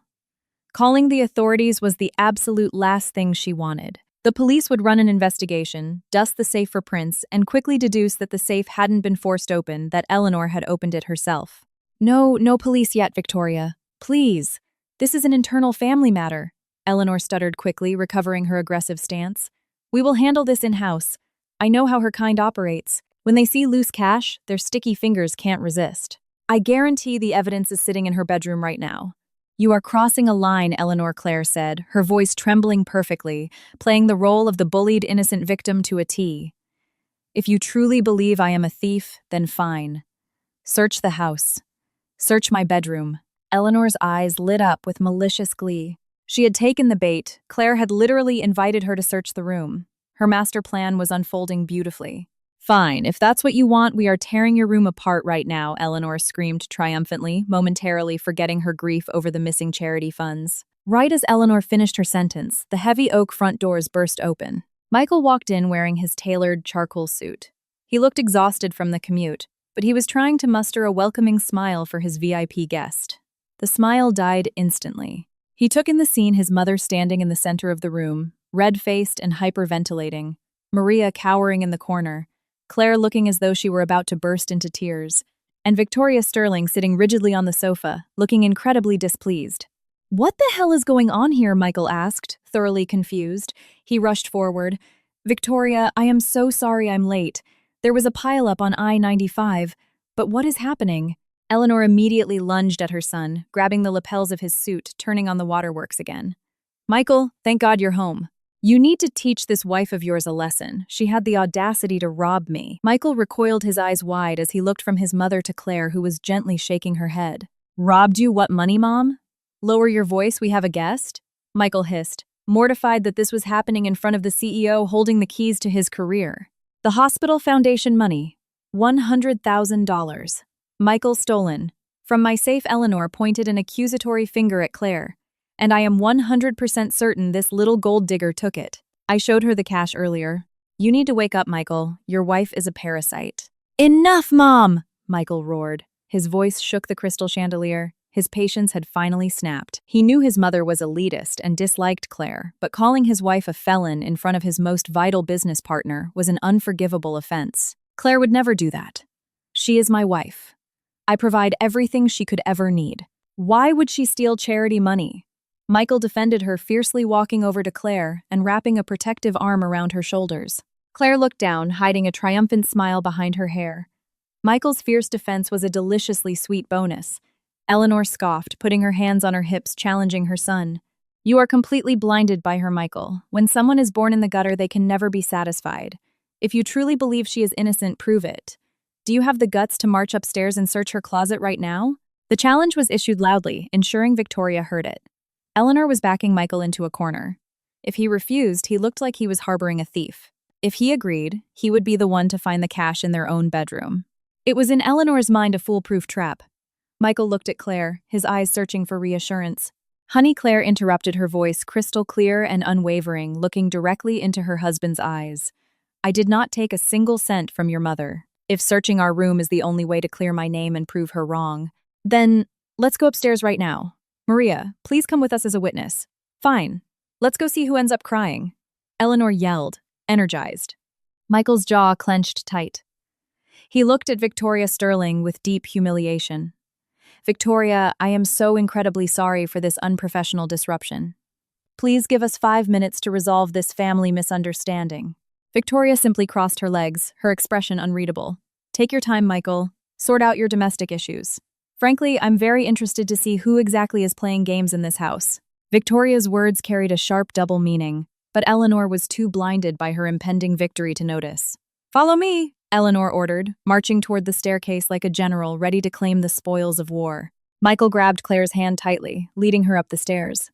Calling the authorities was the absolute last thing she wanted. The police would run an investigation, dust the safe for prints, and quickly deduce that the safe hadn't been forced open, that Eleanor had opened it herself. No police yet, Victoria. Please. This is an internal family matter. Eleanor stuttered quickly, recovering her aggressive stance. We will handle this in-house. I know how her kind operates. When they see loose cash, their sticky fingers can't resist. I guarantee the evidence is sitting in her bedroom right now. You are crossing a line, Eleanor Claire said, her voice trembling perfectly, playing the role of the bullied innocent victim to a T. If you truly believe I am a thief, then fine. Search the house. Search my bedroom. Eleanor's eyes lit up with malicious glee. She had taken the bait. Claire had literally invited her to search the room. Her master plan was unfolding beautifully. Fine, if that's what you want, we are tearing your room apart right now, Eleanor screamed triumphantly, momentarily forgetting her grief over the missing charity funds. Right as Eleanor finished her sentence, the heavy oak front doors burst open. Michael walked in wearing his tailored charcoal suit. He looked exhausted from the commute, but he was trying to muster a welcoming smile for his VIP guest. The smile died instantly. He took in the scene, his mother standing in the center of the room, red-faced and hyperventilating, Maria cowering in the corner, Claire looking as though she were about to burst into tears, and Victoria Sterling sitting rigidly on the sofa, looking incredibly displeased. "What the hell is going on here?" Michael asked, thoroughly confused. He rushed forward. "Victoria, I am so sorry I'm late. There was a pileup on I-95, but what is happening?" Eleanor immediately lunged at her son, grabbing the lapels of his suit, turning on the waterworks again. "Michael, thank God you're home. You need to teach this wife of yours a lesson. She had the audacity to rob me." Michael recoiled, his eyes wide as he looked from his mother to Claire, who was gently shaking her head. "Robbed you? What money, Mom?" "Lower your voice, we have a guest," Michael hissed, mortified that this was happening in front of the CEO holding the keys to his career. "The hospital foundation money. $100,000. Michael stolen. From my safe." Eleanor pointed an accusatory finger at Claire. "And I am 100% certain this little gold digger took it. I showed her the cash earlier. You need to wake up, Michael. Your wife is a parasite." "Enough, Mom!" Michael roared. His voice shook the crystal chandelier. His patience had finally snapped. He knew his mother was elitist and disliked Claire, but calling his wife a felon in front of his most vital business partner was an unforgivable offense. "Claire would never do that. She is my wife. I provide everything she could ever need. Why would she steal charity money?" Michael defended her, fiercely walking over to Claire and wrapping a protective arm around her shoulders. Claire looked down, hiding a triumphant smile behind her hair. Michael's fierce defense was a deliciously sweet bonus. Eleanor scoffed, putting her hands on her hips, challenging her son. "You are completely blinded by her, Michael. When someone is born in the gutter, they can never be satisfied. If you truly believe she is innocent, prove it. Do you have the guts to march upstairs and search her closet right now?" The challenge was issued loudly, ensuring Victoria heard it. Eleanor was backing Michael into a corner. If he refused, he looked like he was harboring a thief. If he agreed, he would be the one to find the cash in their own bedroom. It was in Eleanor's mind a foolproof trap. Michael looked at Claire, his eyes searching for reassurance. Honey, Claire interrupted, her voice crystal clear and unwavering, looking directly into her husband's eyes. "I did not take a single cent from your mother. If searching our room is the only way to clear my name and prove her wrong, then let's go upstairs right now. Maria, please come with us as a witness." "Fine. Let's go see who ends up crying," Eleanor yelled, energized. Michael's jaw clenched tight. He looked at Victoria Sterling with deep humiliation. "Victoria, I am so incredibly sorry for this unprofessional disruption. Please give us 5 minutes to resolve this family misunderstanding." Victoria simply crossed her legs, her expression unreadable. "Take your time, Michael. Sort out your domestic issues. Frankly, I'm very interested to see who exactly is playing games in this house." Victoria's words carried a sharp double meaning, but Eleanor was too blinded by her impending victory to notice. "Follow me," Eleanor ordered, marching toward the staircase like a general ready to claim the spoils of war. Michael grabbed Claire's hand tightly, leading her up the stairs.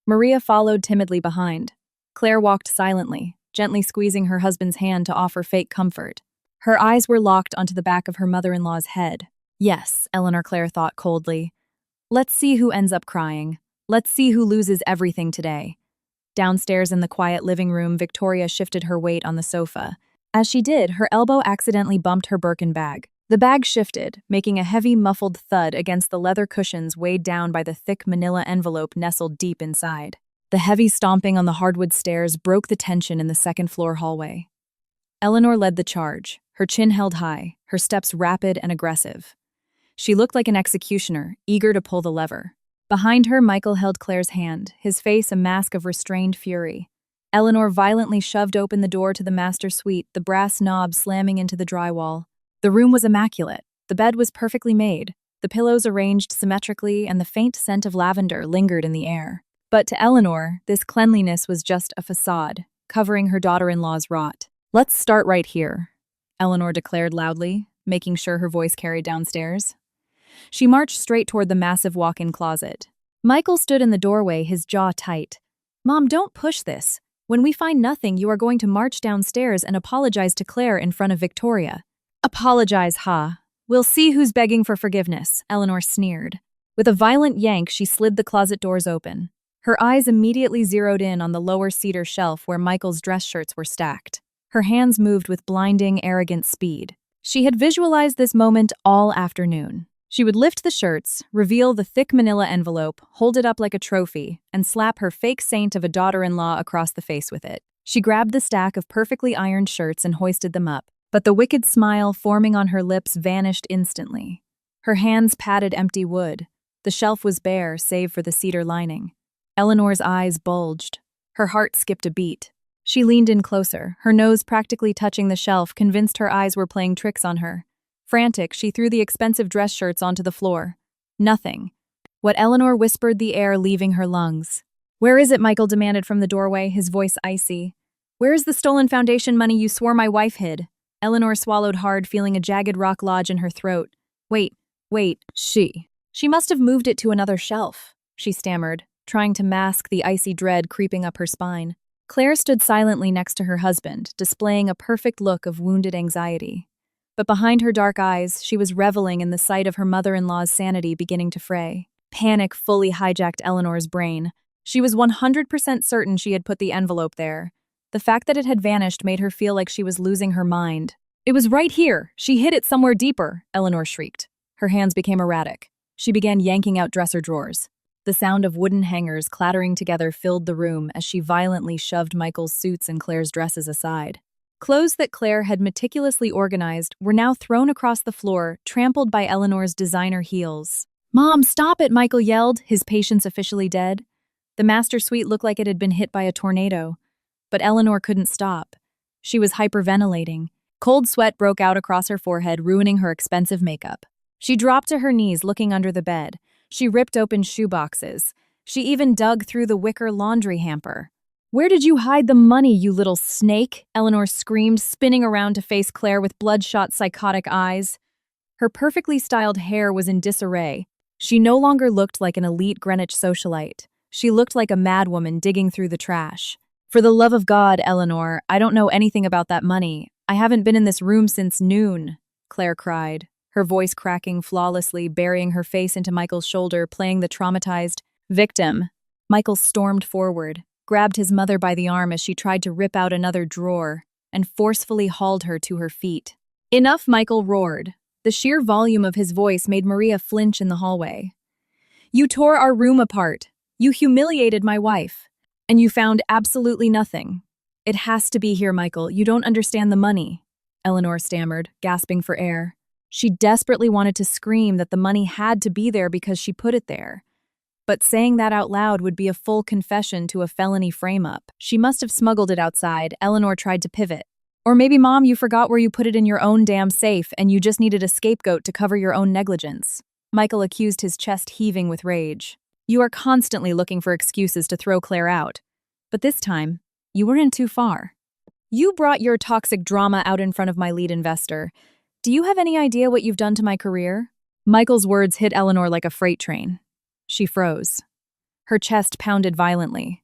Maria followed timidly behind. Claire walked silently, gently squeezing her husband's hand to offer fake comfort. Her eyes were locked onto the back of her mother-in-law's head. Yes, Eleanor Claire thought coldly. Let's see who ends up crying. Let's see who loses everything today. Downstairs in the quiet living room, Victoria shifted her weight on the sofa. As she did, her elbow accidentally bumped her Birkin bag. The bag shifted, making a heavy, muffled thud against the leather cushions weighed down by the thick manila envelope nestled deep inside. The heavy stomping on the hardwood stairs broke the tension in the second-floor hallway. Eleanor led the charge, her chin held high, her steps rapid and aggressive. She looked like an executioner, eager to pull the lever. Behind her, Michael held Claire's hand, his face a mask of restrained fury. Eleanor violently shoved open the door to the master suite, the brass knob slamming into the drywall. The room was immaculate. The bed was perfectly made, the pillows arranged symmetrically, and the faint scent of lavender lingered in the air. But to Eleanor, this cleanliness was just a facade, covering her daughter-in-law's rot. "Let's start right here," Eleanor declared loudly, making sure her voice carried downstairs. She marched straight toward the massive walk-in closet. Michael stood in the doorway, his jaw tight. "Mom, don't push this. When we find nothing, you are going to march downstairs and apologize to Claire in front of Victoria. Apologize, ha. We'll see who's begging for forgiveness, Eleanor sneered. With a violent yank, she slid the closet doors open. Her eyes immediately zeroed in on the lower cedar shelf where Michael's dress shirts were stacked. Her hands moved with blinding, arrogant speed. She had visualized this moment all afternoon. She would lift the shirts, reveal the thick manila envelope, hold it up like a trophy, and slap her fake saint of a daughter-in-law across the face with it. She grabbed the stack of perfectly ironed shirts and hoisted them up, but the wicked smile forming on her lips vanished instantly. Her hands patted empty wood. The shelf was bare, save for the cedar lining. Eleanor's eyes bulged. Her heart skipped a beat. She leaned in closer, her nose practically touching the shelf, convinced her eyes were playing tricks on her. Frantic, she threw the expensive dress shirts onto the floor. Nothing. What Eleanor whispered, the air leaving her lungs. "Where is it?" Michael demanded from the doorway, his voice icy. "Where is the stolen foundation money you swore my wife hid?" Eleanor swallowed hard, feeling a jagged rock lodge in her throat. Wait, She must have moved it to another shelf, she stammered, trying to mask the icy dread creeping up her spine. Claire stood silently next to her husband, displaying a perfect look of wounded anxiety. But behind her dark eyes, she was reveling in the sight of her mother-in-law's sanity beginning to fray. Panic fully hijacked Eleanor's brain. She was 100% certain she had put the envelope there. The fact that it had vanished made her feel like she was losing her mind. "It was right here! She hid it somewhere deeper!" Eleanor shrieked. Her hands became erratic. She began yanking out dresser drawers. The sound of wooden hangers clattering together filled the room as she violently shoved Michael's suits and Claire's dresses aside. Clothes that Claire had meticulously organized were now thrown across the floor, trampled by Eleanor's designer heels. "Mom, stop it!" Michael yelled, his patience officially dead. The master suite looked like it had been hit by a tornado. But Eleanor couldn't stop. She was hyperventilating. Cold sweat broke out across her forehead, ruining her expensive makeup. She dropped to her knees, looking under the bed. She ripped open shoeboxes. She even dug through the wicker laundry hamper. "Where did you hide the money, you little snake?" Eleanor screamed, spinning around to face Claire with bloodshot, psychotic eyes. Her perfectly styled hair was in disarray. She no longer looked like an elite Greenwich socialite. She looked like a madwoman digging through the trash. "For the love of God, Eleanor, I don't know anything about that money. I haven't been in this room since noon," Claire cried, her voice cracking flawlessly, burying her face into Michael's shoulder, playing the traumatized victim. Michael stormed forward, grabbed his mother by the arm as she tried to rip out another drawer, and forcefully hauled her to her feet. "Enough!" Michael roared. The sheer volume of his voice made Maria flinch in the hallway. "You tore our room apart. You humiliated my wife. And you found absolutely nothing. It has to be here, Michael. You don't understand the money," Eleanor stammered, gasping for air. She desperately wanted to scream that the money had to be there because she put it there. But saying that out loud would be a full confession to a felony frame-up. She must have smuggled it outside. Eleanor tried to pivot. "Or maybe, Mom, you forgot where you put it in your own damn safe and you just needed a scapegoat to cover your own negligence." Michael accused, his chest heaving with rage. "You are constantly looking for excuses to throw Claire out. But this time, you weren't too far. You brought your toxic drama out in front of my lead investor. Do you have any idea what you've done to my career?" Michael's words hit Eleanor like a freight train. She froze. Her chest pounded violently.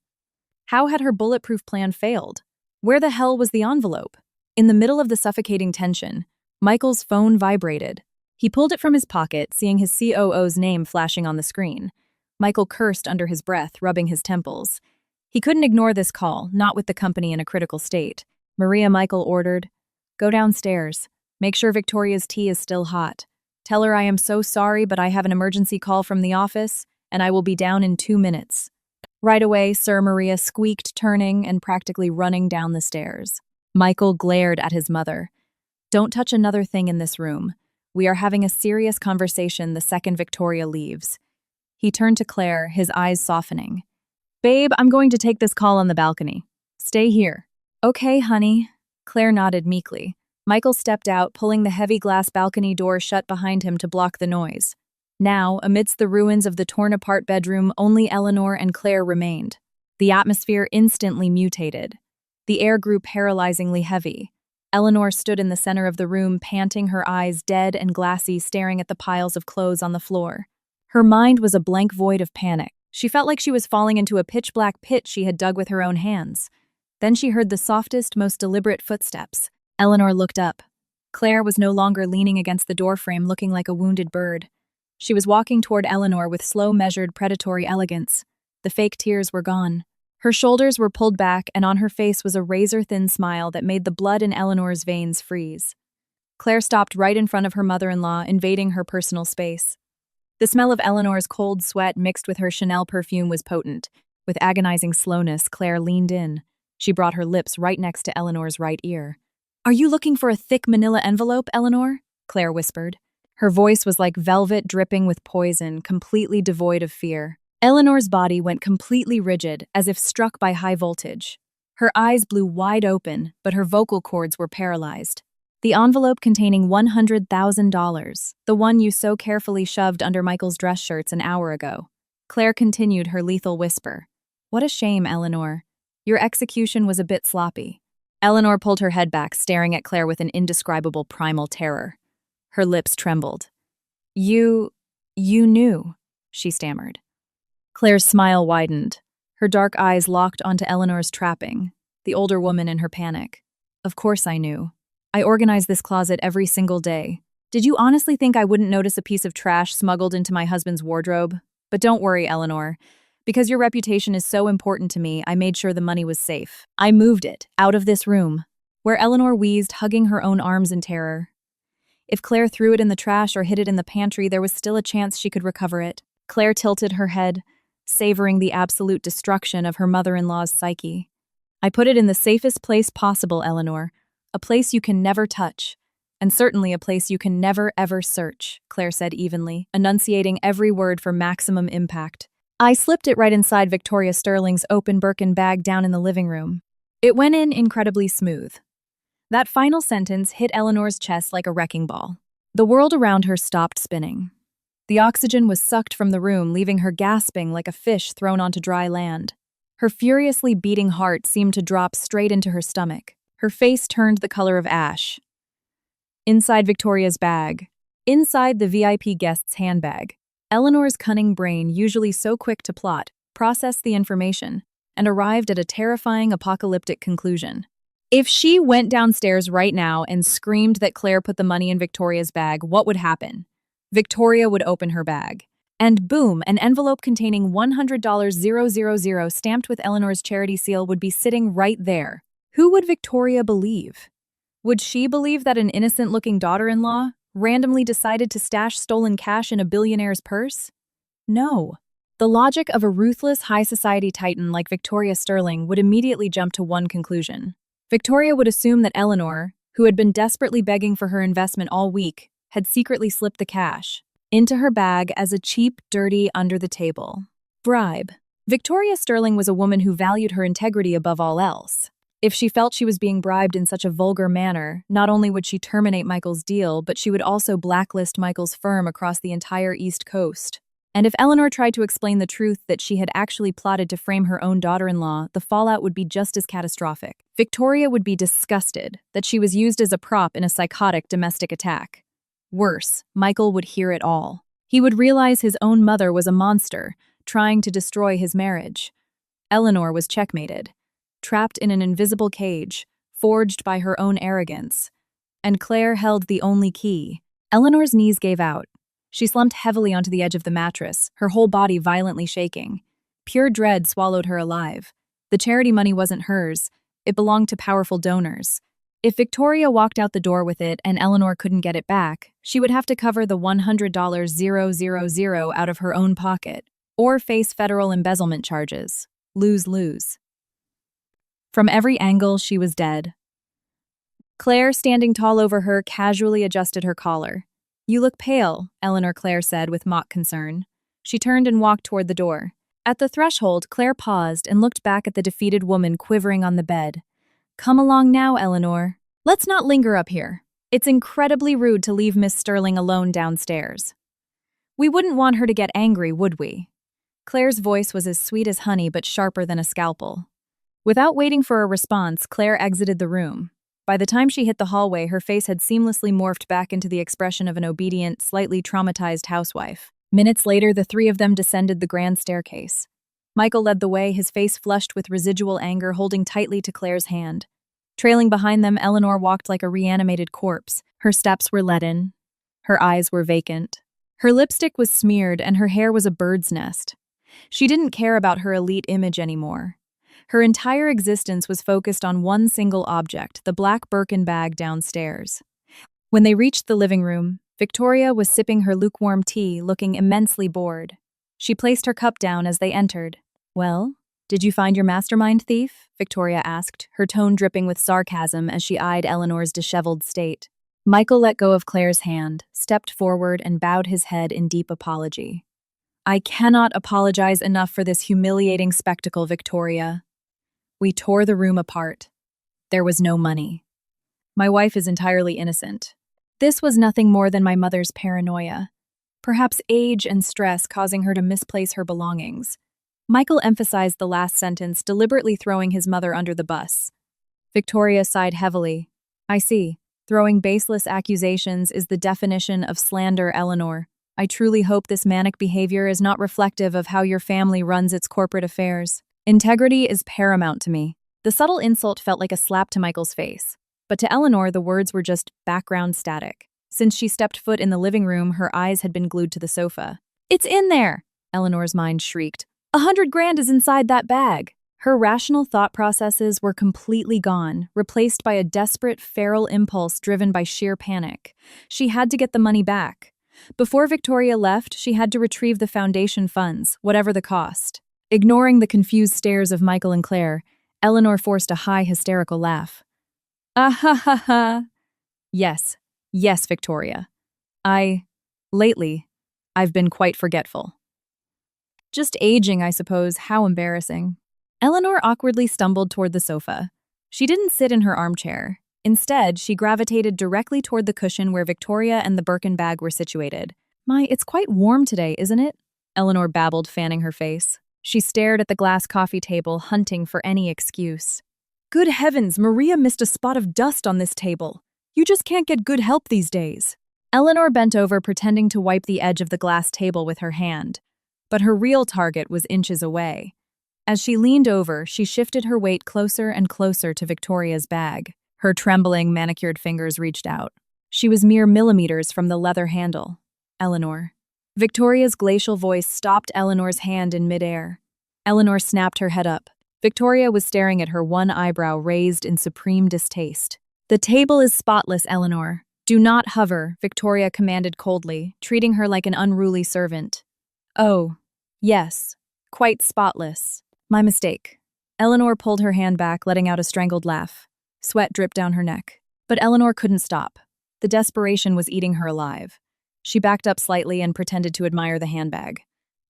How had her bulletproof plan failed? Where the hell was the envelope? In the middle of the suffocating tension, Michael's phone vibrated. He pulled it from his pocket, seeing his COO's name flashing on the screen. Michael cursed under his breath, rubbing his temples. He couldn't ignore this call, not with the company in a critical state. "Maria," Michael ordered, "go downstairs. Make sure Victoria's tea is still hot. Tell her I am so sorry, but I have an emergency call from the office, and I will be down in 2 minutes." "Right away, sir," Maria squeaked, turning and practically running down the stairs. Michael glared at his mother. "Don't touch another thing in this room. We are having a serious conversation the second Victoria leaves." He turned to Claire, his eyes softening. "Babe, I'm going to take this call on the balcony. Stay here." "Okay, honey." Claire nodded meekly. Michael stepped out, pulling the heavy glass balcony door shut behind him to block the noise. Now, amidst the ruins of the torn-apart bedroom, only Eleanor and Claire remained. The atmosphere instantly mutated. The air grew paralyzingly heavy. Eleanor stood in the center of the room, panting, her eyes dead and glassy, staring at the piles of clothes on the floor. Her mind was a blank void of panic. She felt like she was falling into a pitch-black pit she had dug with her own hands. Then she heard the softest, most deliberate footsteps. Eleanor looked up. Claire was no longer leaning against the doorframe looking like a wounded bird. She was walking toward Eleanor with slow, measured, predatory elegance. The fake tears were gone. Her shoulders were pulled back, and on her face was a razor-thin smile that made the blood in Eleanor's veins freeze. Claire stopped right in front of her mother-in-law, invading her personal space. The smell of Eleanor's cold sweat mixed with her Chanel perfume was potent. With agonizing slowness, Claire leaned in. She brought her lips right next to Eleanor's right ear. "Are you looking for a thick manila envelope, Eleanor?" Claire whispered. Her voice was like velvet dripping with poison, completely devoid of fear. Eleanor's body went completely rigid, as if struck by high voltage. Her eyes blew wide open, but her vocal cords were paralyzed. "The envelope containing $100,000, the one you so carefully shoved under Michael's dress shirts an hour ago." Claire continued her lethal whisper. "What a shame, Eleanor. Your execution was a bit sloppy." Eleanor pulled her head back, staring at Claire with an indescribable primal terror. Her lips trembled. You knew," she stammered. Claire's smile widened. Her dark eyes locked onto Eleanor's trapping, the older woman in her panic. "Of course I knew. I organize this closet every single day. Did you honestly think I wouldn't notice a piece of trash smuggled into my husband's wardrobe? But don't worry, Eleanor. Because your reputation is so important to me, I made sure the money was safe. I moved it out of this room," where Eleanor wheezed, hugging her own arms in terror. If Claire threw it in the trash or hid it in the pantry, there was still a chance she could recover it. Claire tilted her head, savoring the absolute destruction of her mother-in-law's psyche. "I put it in the safest place possible, Eleanor. A place you can never touch. And certainly a place you can never, ever search," Claire said evenly, enunciating every word for maximum impact. "I slipped it right inside Victoria Sterling's open Birkin bag down in the living room. It went in incredibly smooth." That final sentence hit Eleanor's chest like a wrecking ball. The world around her stopped spinning. The oxygen was sucked from the room, leaving her gasping like a fish thrown onto dry land. Her furiously beating heart seemed to drop straight into her stomach. Her face turned the color of ash. Inside Victoria's bag, inside the VIP guest's handbag, Eleanor's cunning brain, usually so quick to plot, processed the information and arrived at a terrifying apocalyptic conclusion. If she went downstairs right now and screamed that Claire put the money in Victoria's bag, what would happen? Victoria would open her bag. And boom, an envelope containing $100,000 stamped with Eleanor's charity seal would be sitting right there. Who would Victoria believe? Would she believe that an innocent-looking daughter-in-law randomly decided to stash stolen cash in a billionaire's purse? No. The logic of a ruthless high-society titan like Victoria Sterling would immediately jump to one conclusion. Victoria would assume that Eleanor, who had been desperately begging for her investment all week, had secretly slipped the cash into her bag as a cheap, dirty, under-the-table bribe. Victoria Sterling was a woman who valued her integrity above all else. If she felt she was being bribed in such a vulgar manner, not only would she terminate Michael's deal, but she would also blacklist Michael's firm across the entire East Coast. And if Eleanor tried to explain the truth that she had actually plotted to frame her own daughter-in-law, the fallout would be just as catastrophic. Victoria would be disgusted that she was used as a prop in a psychotic domestic attack. Worse, Michael would hear it all. He would realize his own mother was a monster, trying to destroy his marriage. Eleanor was checkmated, trapped in an invisible cage, forged by her own arrogance. And Claire held the only key. Eleanor's knees gave out. She slumped heavily onto the edge of the mattress, her whole body violently shaking. Pure dread swallowed her alive. The charity money wasn't hers. It belonged to powerful donors. If Victoria walked out the door with it and Eleanor couldn't get it back, she would have to cover the $100,000 out of her own pocket, or face federal embezzlement charges. Lose-lose. From every angle, she was dead. Claire, standing tall over her, casually adjusted her collar. "You look pale," Eleanor Claire said with mock concern. She turned and walked toward the door. At the threshold, Claire paused and looked back at the defeated woman quivering on the bed. "Come along now, Eleanor. Let's not linger up here. It's incredibly rude to leave Miss Sterling alone downstairs. We wouldn't want her to get angry, would we?" Claire's voice was as sweet as honey but sharper than a scalpel. Without waiting for a response, Claire exited the room. By the time she hit the hallway, her face had seamlessly morphed back into the expression of an obedient, slightly traumatized housewife. Minutes later, the three of them descended the grand staircase. Michael led the way, his face flushed with residual anger, holding tightly to Claire's hand. Trailing behind them, Eleanor walked like a reanimated corpse. Her steps were leaden. Her eyes were vacant. Her lipstick was smeared, and her hair was a bird's nest. She didn't care about her elite image anymore. Her entire existence was focused on one single object, the black Birkin bag downstairs. When they reached the living room, Victoria was sipping her lukewarm tea, looking immensely bored. She placed her cup down as they entered. "Well, did you find your mastermind thief?" Victoria asked, her tone dripping with sarcasm as she eyed Eleanor's disheveled state. Michael let go of Claire's hand, stepped forward, and bowed his head in deep apology. "I cannot apologize enough for this humiliating spectacle, Victoria. We tore the room apart. There was no money. My wife is entirely innocent. This was nothing more than my mother's paranoia. Perhaps age and stress causing her to misplace her belongings." Michael emphasized the last sentence, deliberately throwing his mother under the bus. Victoria sighed heavily. "I see. Throwing baseless accusations is the definition of slander, Eleanor. I truly hope this manic behavior is not reflective of how your family runs its corporate affairs. Integrity is paramount to me." The subtle insult felt like a slap to Michael's face, but to Eleanor the words were just background static. Since she stepped foot in the living room, her eyes had been glued to the sofa. "It's in there!" Eleanor's mind shrieked. $100,000 is inside that bag." Her rational thought processes were completely gone, replaced by a desperate, feral impulse driven by sheer panic. She had to get the money back. Before Victoria left, she had to retrieve the foundation funds, whatever the cost. Ignoring the confused stares of Michael and Claire, Eleanor forced a high, hysterical laugh. "Ah ha ha ha. Yes, Victoria. Lately, I've been quite forgetful. Just aging, I suppose. How embarrassing." Eleanor awkwardly stumbled toward the sofa. She didn't sit in her armchair. Instead, she gravitated directly toward the cushion where Victoria and the Birkin bag were situated. It's quite warm today, isn't it?" Eleanor babbled, fanning her face. She stared at the glass coffee table, hunting for any excuse. "Good heavens, Maria missed a spot of dust on this table. You just can't get good help these days." Eleanor bent over, pretending to wipe the edge of the glass table with her hand. But her real target was inches away. As she leaned over, she shifted her weight closer and closer to Victoria's bag. Her trembling, manicured fingers reached out. She was mere millimeters from the leather handle. "Eleanor." Victoria's glacial voice stopped Eleanor's hand in midair. Eleanor snapped her head up. Victoria was staring at her, one eyebrow raised in supreme distaste. "The table is spotless, Eleanor. Do not hover," Victoria commanded coldly, treating her like an unruly servant. "Oh, yes, quite spotless. My mistake." Eleanor pulled her hand back, letting out a strangled laugh. Sweat dripped down her neck. But Eleanor couldn't stop. The desperation was eating her alive. She backed up slightly and pretended to admire the handbag.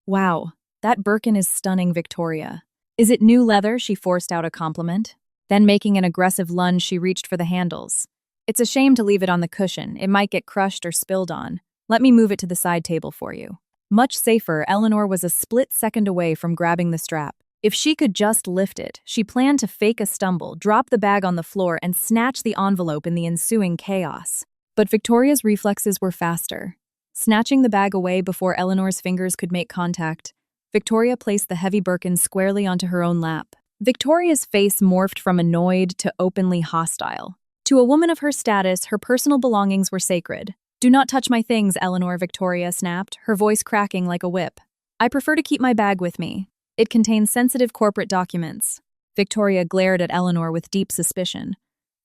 "Wow, that Birkin is stunning, Victoria. Is it new leather?" She forced out a compliment. Then, making an aggressive lunge, she reached for the handles. "It's a shame to leave it on the cushion. It might get crushed or spilled on. Let me move it to the side table for you." Much safer, Eleanor was a split second away from grabbing the strap. If she could just lift it, she planned to fake a stumble, drop the bag on the floor, and snatch the envelope in the ensuing chaos. But Victoria's reflexes were faster. Snatching the bag away before Eleanor's fingers could make contact, Victoria placed the heavy Birkin squarely onto her own lap. Victoria's face morphed from annoyed to openly hostile. To a woman of her status, her personal belongings were sacred. "Do not touch my things, Eleanor," Victoria snapped, her voice cracking like a whip. "I prefer to keep my bag with me. It contains sensitive corporate documents." Victoria glared at Eleanor with deep suspicion.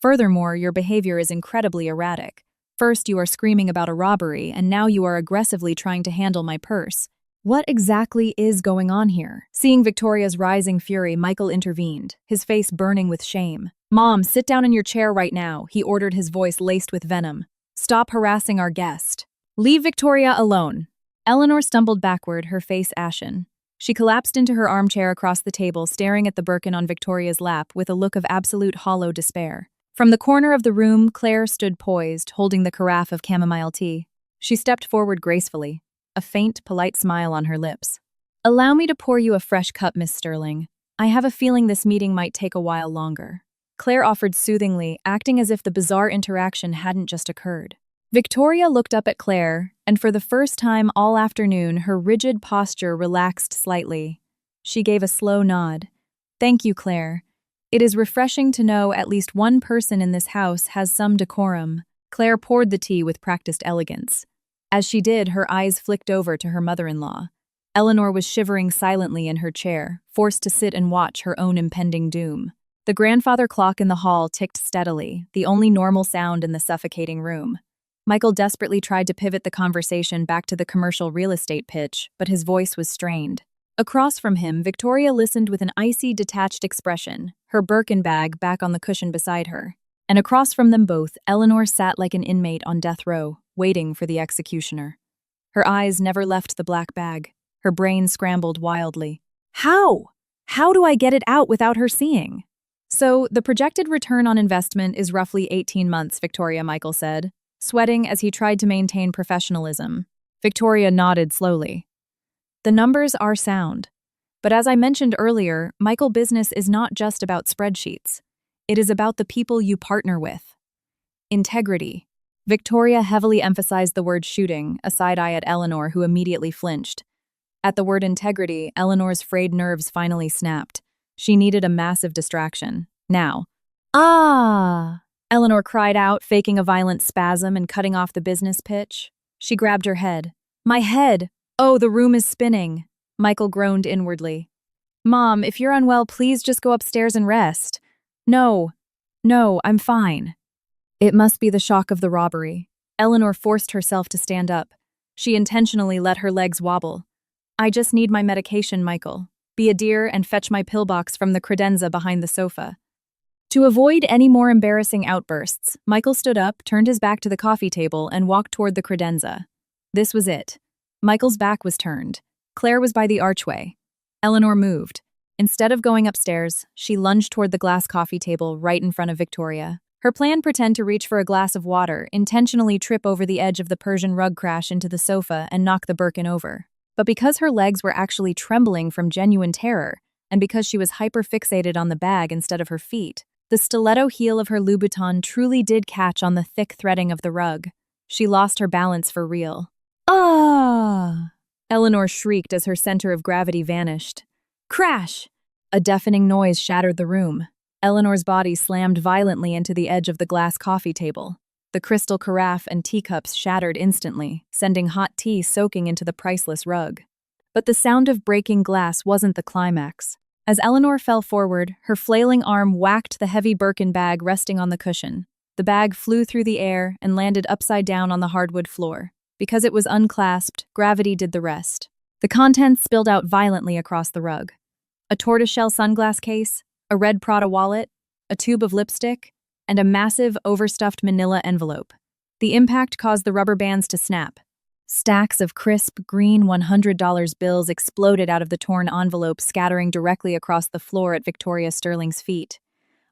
"Furthermore, your behavior is incredibly erratic. First, you are screaming about a robbery, and now you are aggressively trying to handle my purse. What exactly is going on here?" Seeing Victoria's rising fury, Michael intervened, his face burning with shame. "Mom, sit down in your chair right now," he ordered, his voice laced with venom. "Stop harassing our guest. Leave Victoria alone." Eleanor stumbled backward, her face ashen. She collapsed into her armchair across the table, staring at the Birkin on Victoria's lap with a look of absolute hollow despair. From the corner of the room, Claire stood poised, holding the carafe of chamomile tea. She stepped forward gracefully, a faint, polite smile on her lips. "Allow me to pour you a fresh cup, Miss Sterling. I have a feeling this meeting might take a while longer." Claire offered soothingly, acting as if the bizarre interaction hadn't just occurred. Victoria looked up at Claire, and for the first time all afternoon, her rigid posture relaxed slightly. She gave a slow nod. Thank you, Claire. It is refreshing to know at least one person in this house has some decorum. Claire poured the tea with practiced elegance. As she did, her eyes flicked over to her mother-in-law. Eleanor was shivering silently in her chair, forced to sit and watch her own impending doom. The grandfather clock in the hall ticked steadily, the only normal sound in the suffocating room. Michael desperately tried to pivot the conversation back to the commercial real estate pitch, but his voice was strained. Across from him, Victoria listened with an icy, detached expression, her Birkin bag back on the cushion beside her. And across from them both, Eleanor sat like an inmate on death row, waiting for the executioner. Her eyes never left the black bag. Her brain scrambled wildly. How? How do I get it out without her seeing? So, the projected return on investment is roughly 18 months, Victoria, Michael said, sweating as he tried to maintain professionalism. Victoria nodded slowly. The numbers are sound. But as I mentioned earlier, Michael business is not just about spreadsheets. It is about the people you partner with. Integrity. Victoria heavily emphasized the word shooting, a side eye at Eleanor, who immediately flinched. At the word integrity, Eleanor's frayed nerves finally snapped. She needed a massive distraction. Now. Ah! Eleanor cried out, faking a violent spasm and cutting off the business pitch. She grabbed her head. My head! Oh, the room is spinning. Michael groaned inwardly. Mom, if you're unwell, please just go upstairs and rest. No, I'm fine. It must be the shock of the robbery. Eleanor forced herself to stand up. She intentionally let her legs wobble. I just need my medication, Michael. Be a dear and fetch my pillbox from the credenza behind the sofa. To avoid any more embarrassing outbursts, Michael stood up, turned his back to the coffee table, and walked toward the credenza. This was it. Michael's back was turned. Claire was by the archway. Eleanor moved. Instead of going upstairs, she lunged toward the glass coffee table right in front of Victoria. Her plan: pretend to reach for a glass of water, intentionally trip over the edge of the Persian rug, crash into the sofa, and knock the Birkin over. But because her legs were actually trembling from genuine terror, and because she was hyper-fixated on the bag instead of her feet, the stiletto heel of her Louboutin truly did catch on the thick threading of the rug. She lost her balance for real. Ah! Eleanor shrieked as her center of gravity vanished. Crash! A deafening noise shattered the room. Eleanor's body slammed violently into the edge of the glass coffee table. The crystal carafe and teacups shattered instantly, sending hot tea soaking into the priceless rug. But the sound of breaking glass wasn't the climax. As Eleanor fell forward, her flailing arm whacked the heavy Birkin bag resting on the cushion. The bag flew through the air and landed upside down on the hardwood floor. Because it was unclasped, gravity did the rest. The contents spilled out violently across the rug. A tortoiseshell sunglass case, a red Prada wallet, a tube of lipstick, and a massive, overstuffed manila envelope. The impact caused the rubber bands to snap. Stacks of crisp, green $100 bills exploded out of the torn envelope, scattering directly across the floor at Victoria Sterling's feet.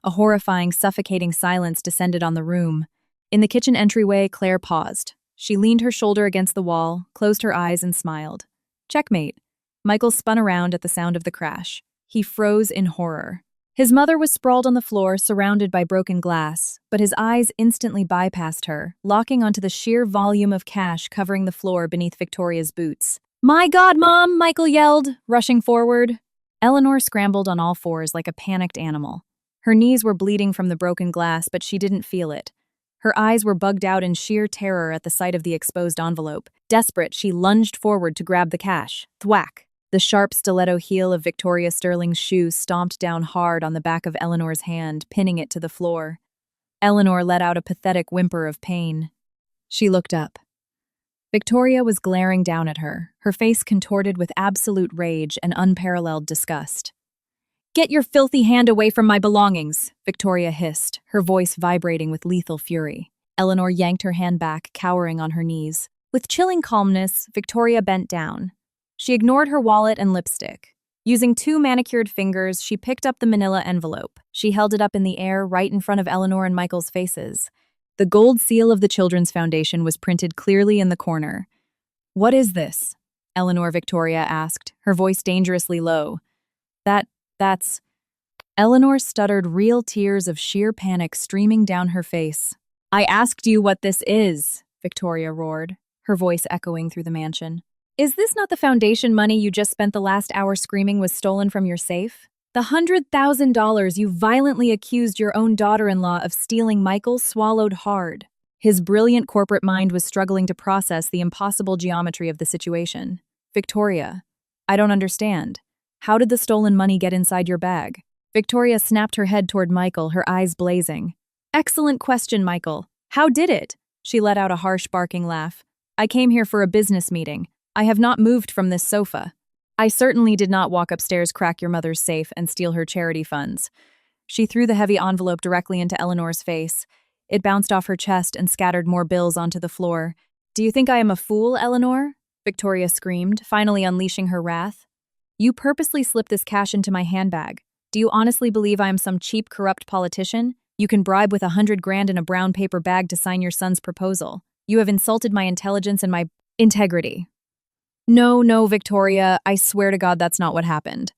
A horrifying, suffocating silence descended on the room. In the kitchen entryway, Claire paused. She leaned her shoulder against the wall, closed her eyes, and smiled. Checkmate. Michael spun around at the sound of the crash. He froze in horror. His mother was sprawled on the floor, surrounded by broken glass, but his eyes instantly bypassed her, locking onto the sheer volume of cash covering the floor beneath Victoria's boots. My God, Mom! Michael yelled, rushing forward. Eleanor scrambled on all fours like a panicked animal. Her knees were bleeding from the broken glass, but she didn't feel it. Her eyes were bugged out in sheer terror at the sight of the exposed envelope. Desperate, she lunged forward to grab the cash. Thwack! The sharp stiletto heel of Victoria Sterling's shoe stomped down hard on the back of Eleanor's hand, pinning it to the floor. Eleanor let out a pathetic whimper of pain. She looked up. Victoria was glaring down at her, her face contorted with absolute rage and unparalleled disgust. Get your filthy hand away from my belongings, Victoria hissed, her voice vibrating with lethal fury. Eleanor yanked her hand back, cowering on her knees. With chilling calmness, Victoria bent down. She ignored her wallet and lipstick. Using 2 manicured fingers, she picked up the manila envelope. She held it up in the air right in front of Eleanor and Michael's faces. The gold seal of the Children's Foundation was printed clearly in the corner. What is this? Eleanor Victoria asked, her voice dangerously low. That's... Eleanor stuttered, real tears of sheer panic streaming down her face. I asked you what this is, Victoria roared, her voice echoing through the mansion. Is this not the foundation money you just spent the last hour screaming was stolen from your safe? The $100,000 you violently accused your own daughter-in-law of stealing, Michael swallowed hard. His brilliant corporate mind was struggling to process the impossible geometry of the situation. Victoria, I don't understand. How did the stolen money get inside your bag? Victoria snapped her head toward Michael, her eyes blazing. Excellent question, Michael. How did it? She let out a harsh, barking laugh. I came here for a business meeting. I have not moved from this sofa. I certainly did not walk upstairs, crack your mother's safe, and steal her charity funds. She threw the heavy envelope directly into Eleanor's face. It bounced off her chest and scattered more bills onto the floor. Do you think I am a fool, Eleanor? Victoria screamed, finally unleashing her wrath. You purposely slipped this cash into my handbag. Do you honestly believe I am some cheap, corrupt politician? You can bribe with $100,000 in a brown paper bag to sign your son's proposal. You have insulted my intelligence and my integrity. No, Victoria, I swear to God that's not what happened.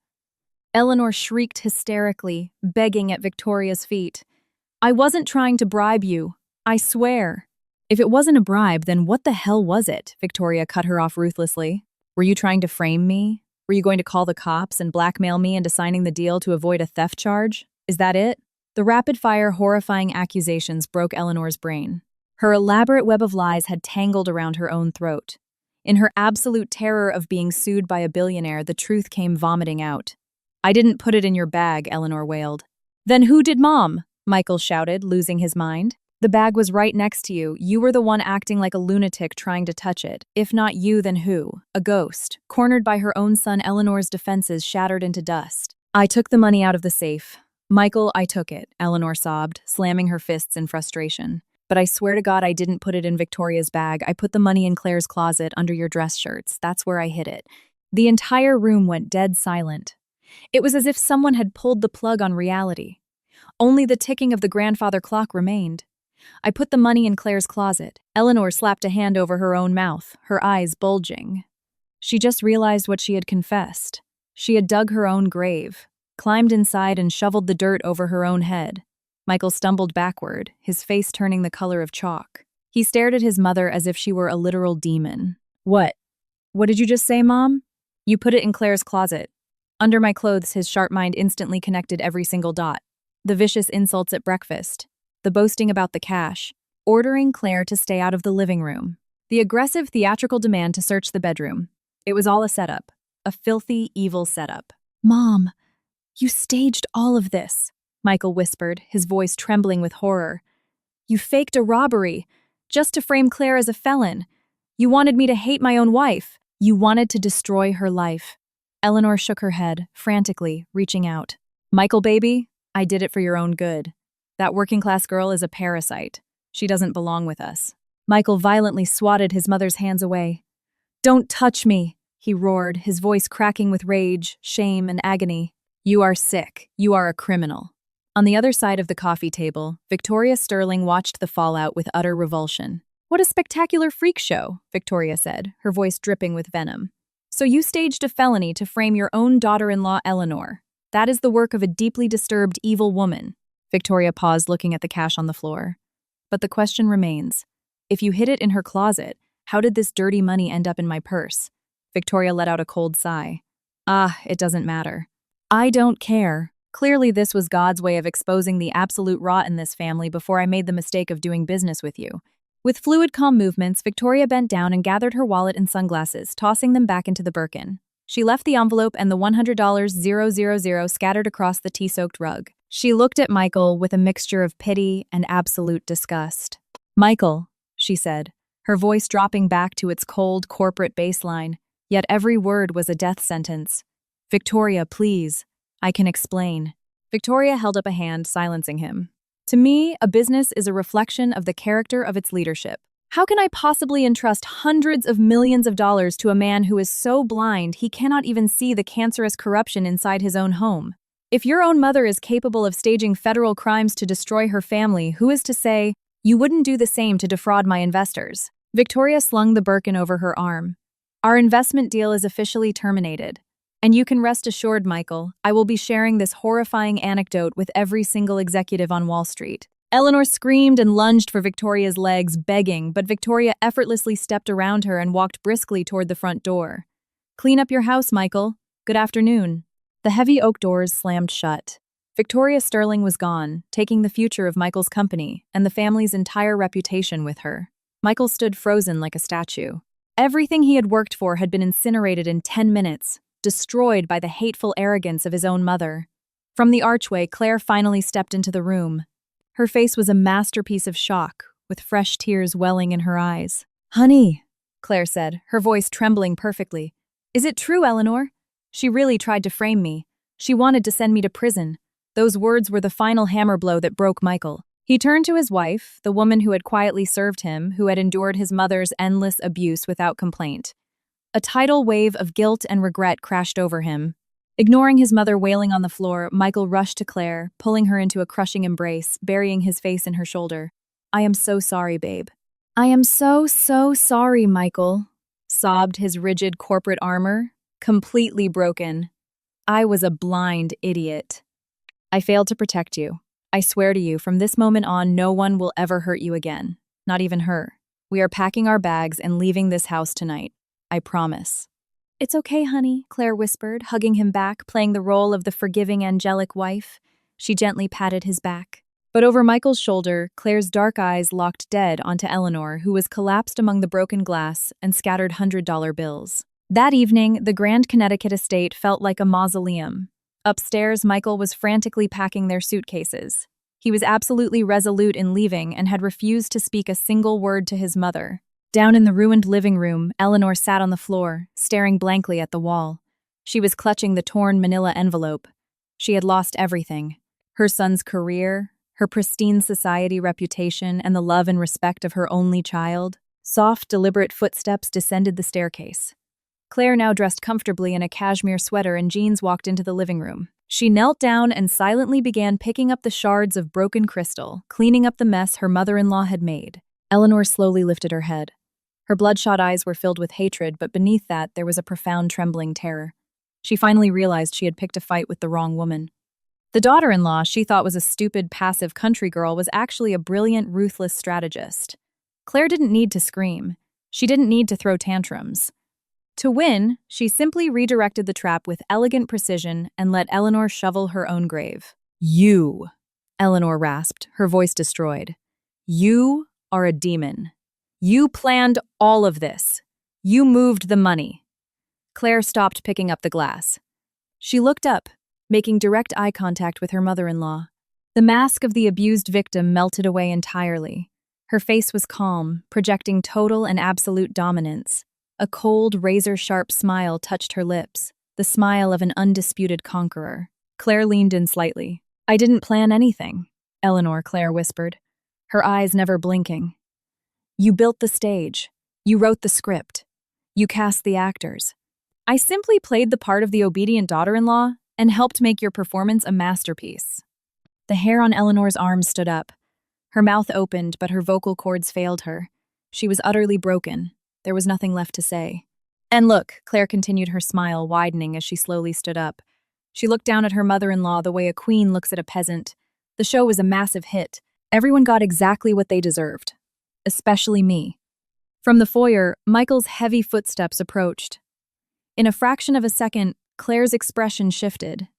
Eleanor shrieked hysterically, begging at Victoria's feet. I wasn't trying to bribe you. I swear. If it wasn't a bribe, then what the hell was it? Victoria cut her off ruthlessly. Were you trying to frame me? Were you going to call the cops and blackmail me into signing the deal to avoid a theft charge? Is that it? The rapid-fire, horrifying accusations broke Eleanor's brain. Her elaborate web of lies had tangled around her own throat. In her absolute terror of being sued by a billionaire, the truth came vomiting out. I didn't put it in your bag, Eleanor wailed. Then who did, Mom? Michael shouted, losing his mind. The bag was right next to you. You were the one acting like a lunatic trying to touch it. If not you, then who? A ghost. Cornered by her own son, Eleanor's defenses shattered into dust. I took the money out of the safe. Michael, I took it, Eleanor sobbed, slamming her fists in frustration. But I swear to God I didn't put it in Victoria's bag. I put the money in Claire's closet under your dress shirts. That's where I hid it. The entire room went dead silent. It was as if someone had pulled the plug on reality. Only the ticking of the grandfather clock remained. I put the money in Claire's closet. Eleanor slapped a hand over her own mouth, her eyes bulging. She just realized what she had confessed. She had dug her own grave, climbed inside and shoveled the dirt over her own head. Michael stumbled backward, his face turning the color of chalk. He stared at his mother as if she were a literal demon. What did you just say, Mom? You put it in Claire's closet. Under my clothes, his sharp mind instantly connected every single dot. The vicious insults at breakfast, the boasting about the cash, ordering Claire to stay out of the living room, the aggressive theatrical demand to search the bedroom. It was all a setup, a filthy, evil setup. Mom, you staged all of this, Michael whispered, his voice trembling with horror. You faked a robbery, just to frame Claire as a felon. You wanted me to hate my own wife. You wanted to destroy her life. Eleanor shook her head, frantically, reaching out. Michael, baby, I did it for your own good. That working-class girl is a parasite. She doesn't belong with us. Michael violently swatted his mother's hands away. Don't touch me, he roared, his voice cracking with rage, shame, and agony. You are sick. You are a criminal. On the other side of the coffee table, Victoria Sterling watched the fallout with utter revulsion. What a spectacular freak show, Victoria said, her voice dripping with venom. So you staged a felony to frame your own daughter-in-law, Eleanor. That is the work of a deeply disturbed, evil woman. Victoria paused, looking at the cash on the floor. But the question remains. If you hid it in her closet, how did this dirty money end up in my purse? Victoria let out a cold sigh. It doesn't matter. I don't care. Clearly this was God's way of exposing the absolute rot in this family before I made the mistake of doing business with you. With fluid, calm movements, Victoria bent down and gathered her wallet and sunglasses, tossing them back into the Birkin. She left the envelope and the $100,000 scattered across the tea-soaked rug. She looked at Michael with a mixture of pity and absolute disgust. Michael, she said, her voice dropping back to its cold corporate baseline, yet every word was a death sentence. Victoria, please. I can explain. Victoria held up a hand, silencing him. To me, a business is a reflection of the character of its leadership. How can I possibly entrust hundreds of millions of dollars to a man who is so blind he cannot even see the cancerous corruption inside his own home? If your own mother is capable of staging federal crimes to destroy her family, who is to say you wouldn't do the same to defraud my investors? Victoria slung the Birkin over her arm. Our investment deal is officially terminated. And you can rest assured, Michael, I will be sharing this horrifying anecdote with every single executive on Wall Street. Eleanor screamed and lunged for Victoria's legs, begging, but Victoria effortlessly stepped around her and walked briskly toward the front door. "Clean up your house, Michael. Good afternoon." The heavy oak doors slammed shut. Victoria Sterling was gone, taking the future of Michael's company and the family's entire reputation with her. Michael stood frozen like a statue. Everything he had worked for had been incinerated in 10 minutes, destroyed by the hateful arrogance of his own mother. From the archway, Claire finally stepped into the room. Her face was a masterpiece of shock, with fresh tears welling in her eyes. "Honey," Claire said, her voice trembling perfectly. "Is it true, Eleanor? She really tried to frame me. She wanted to send me to prison." Those words were the final hammer blow that broke Michael. He turned to his wife, the woman who had quietly served him, who had endured his mother's endless abuse without complaint. A tidal wave of guilt and regret crashed over him. Ignoring his mother wailing on the floor, Michael rushed to Claire, pulling her into a crushing embrace, burying his face in her shoulder. "I am so sorry, babe." "I am so sorry, Michael," sobbed his rigid corporate armor, completely broken. "I was a blind idiot. I failed to protect you. I swear to you, from this moment on, no one will ever hurt you again. Not even her. We are packing our bags and leaving this house tonight. I promise." "It's okay, honey," Claire whispered, hugging him back, playing the role of the forgiving, angelic wife. She gently patted his back. But over Michael's shoulder, Claire's dark eyes locked dead onto Eleanor, who was collapsed among the broken glass and scattered $100 bills. That evening, the Grand Connecticut estate felt like a mausoleum. Upstairs, Michael was frantically packing their suitcases. He was absolutely resolute in leaving and had refused to speak a single word to his mother. Down in the ruined living room, Eleanor sat on the floor, staring blankly at the wall. She was clutching the torn manila envelope. She had lost everything. Her son's career, her pristine society reputation, and the love and respect of her only child. Soft, deliberate footsteps descended the staircase. Claire, now dressed comfortably in a cashmere sweater and jeans, walked into the living room. She knelt down and silently began picking up the shards of broken crystal, cleaning up the mess her mother-in-law had made. Eleanor slowly lifted her head. Her bloodshot eyes were filled with hatred, but beneath that there was a profound trembling terror. She finally realized she had picked a fight with the wrong woman. The daughter-in-law she thought was a stupid, passive country girl was actually a brilliant, ruthless strategist. Claire didn't need to scream. She didn't need to throw tantrums. To win, she simply redirected the trap with elegant precision and let Eleanor shovel her own grave. "You," Eleanor rasped, her voice destroyed. "You are a demon. You planned all of this. You moved the money." Claire stopped picking up the glass. She looked up, making direct eye contact with her mother-in-law. The mask of the abused victim melted away entirely. Her face was calm, projecting total and absolute dominance. A cold, razor-sharp smile touched her lips, the smile of an undisputed conqueror. Claire leaned in slightly. "I didn't plan anything," Claire whispered, her eyes never blinking. "You built the stage. You wrote the script. You cast the actors. I simply played the part of the obedient daughter-in-law and helped make your performance a masterpiece." The hair on Eleanor's arm stood up. Her mouth opened, but her vocal cords failed her. She was utterly broken. There was nothing left to say. "And look," Claire continued, her smile widening as she slowly stood up. She looked down at her mother-in-law the way a queen looks at a peasant. The show was a massive hit. Everyone got exactly what they deserved. Especially me. From the foyer, Michael's heavy footsteps approached. In a fraction of a second, Claire's expression shifted.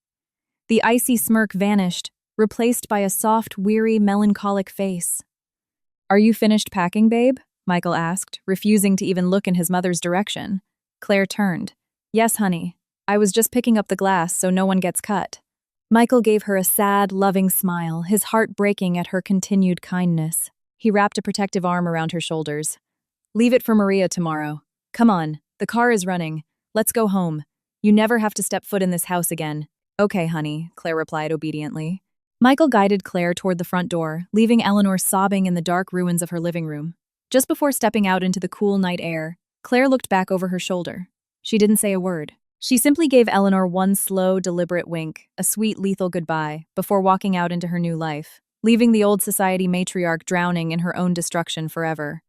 The icy smirk vanished, replaced by a soft, weary, melancholic face. "Are you finished packing, babe?" Michael asked, refusing to even look in his mother's direction. Claire turned. "Yes, honey. I was just picking up the glass so no one gets cut." Michael gave her a sad, loving smile, his heart breaking at her continued kindness. He wrapped a protective arm around her shoulders. "Leave it for Maria tomorrow. Come on, the car is running. Let's go home. You never have to step foot in this house again." "Okay, honey," Claire replied obediently. Michael guided Claire toward the front door, leaving Eleanor sobbing in the dark ruins of her living room. Just before stepping out into the cool night air, Claire looked back over her shoulder. She didn't say a word. She simply gave Eleanor one slow, deliberate wink, a sweet, lethal goodbye, before walking out into her new life, leaving the old society matriarch drowning in her own destruction forever.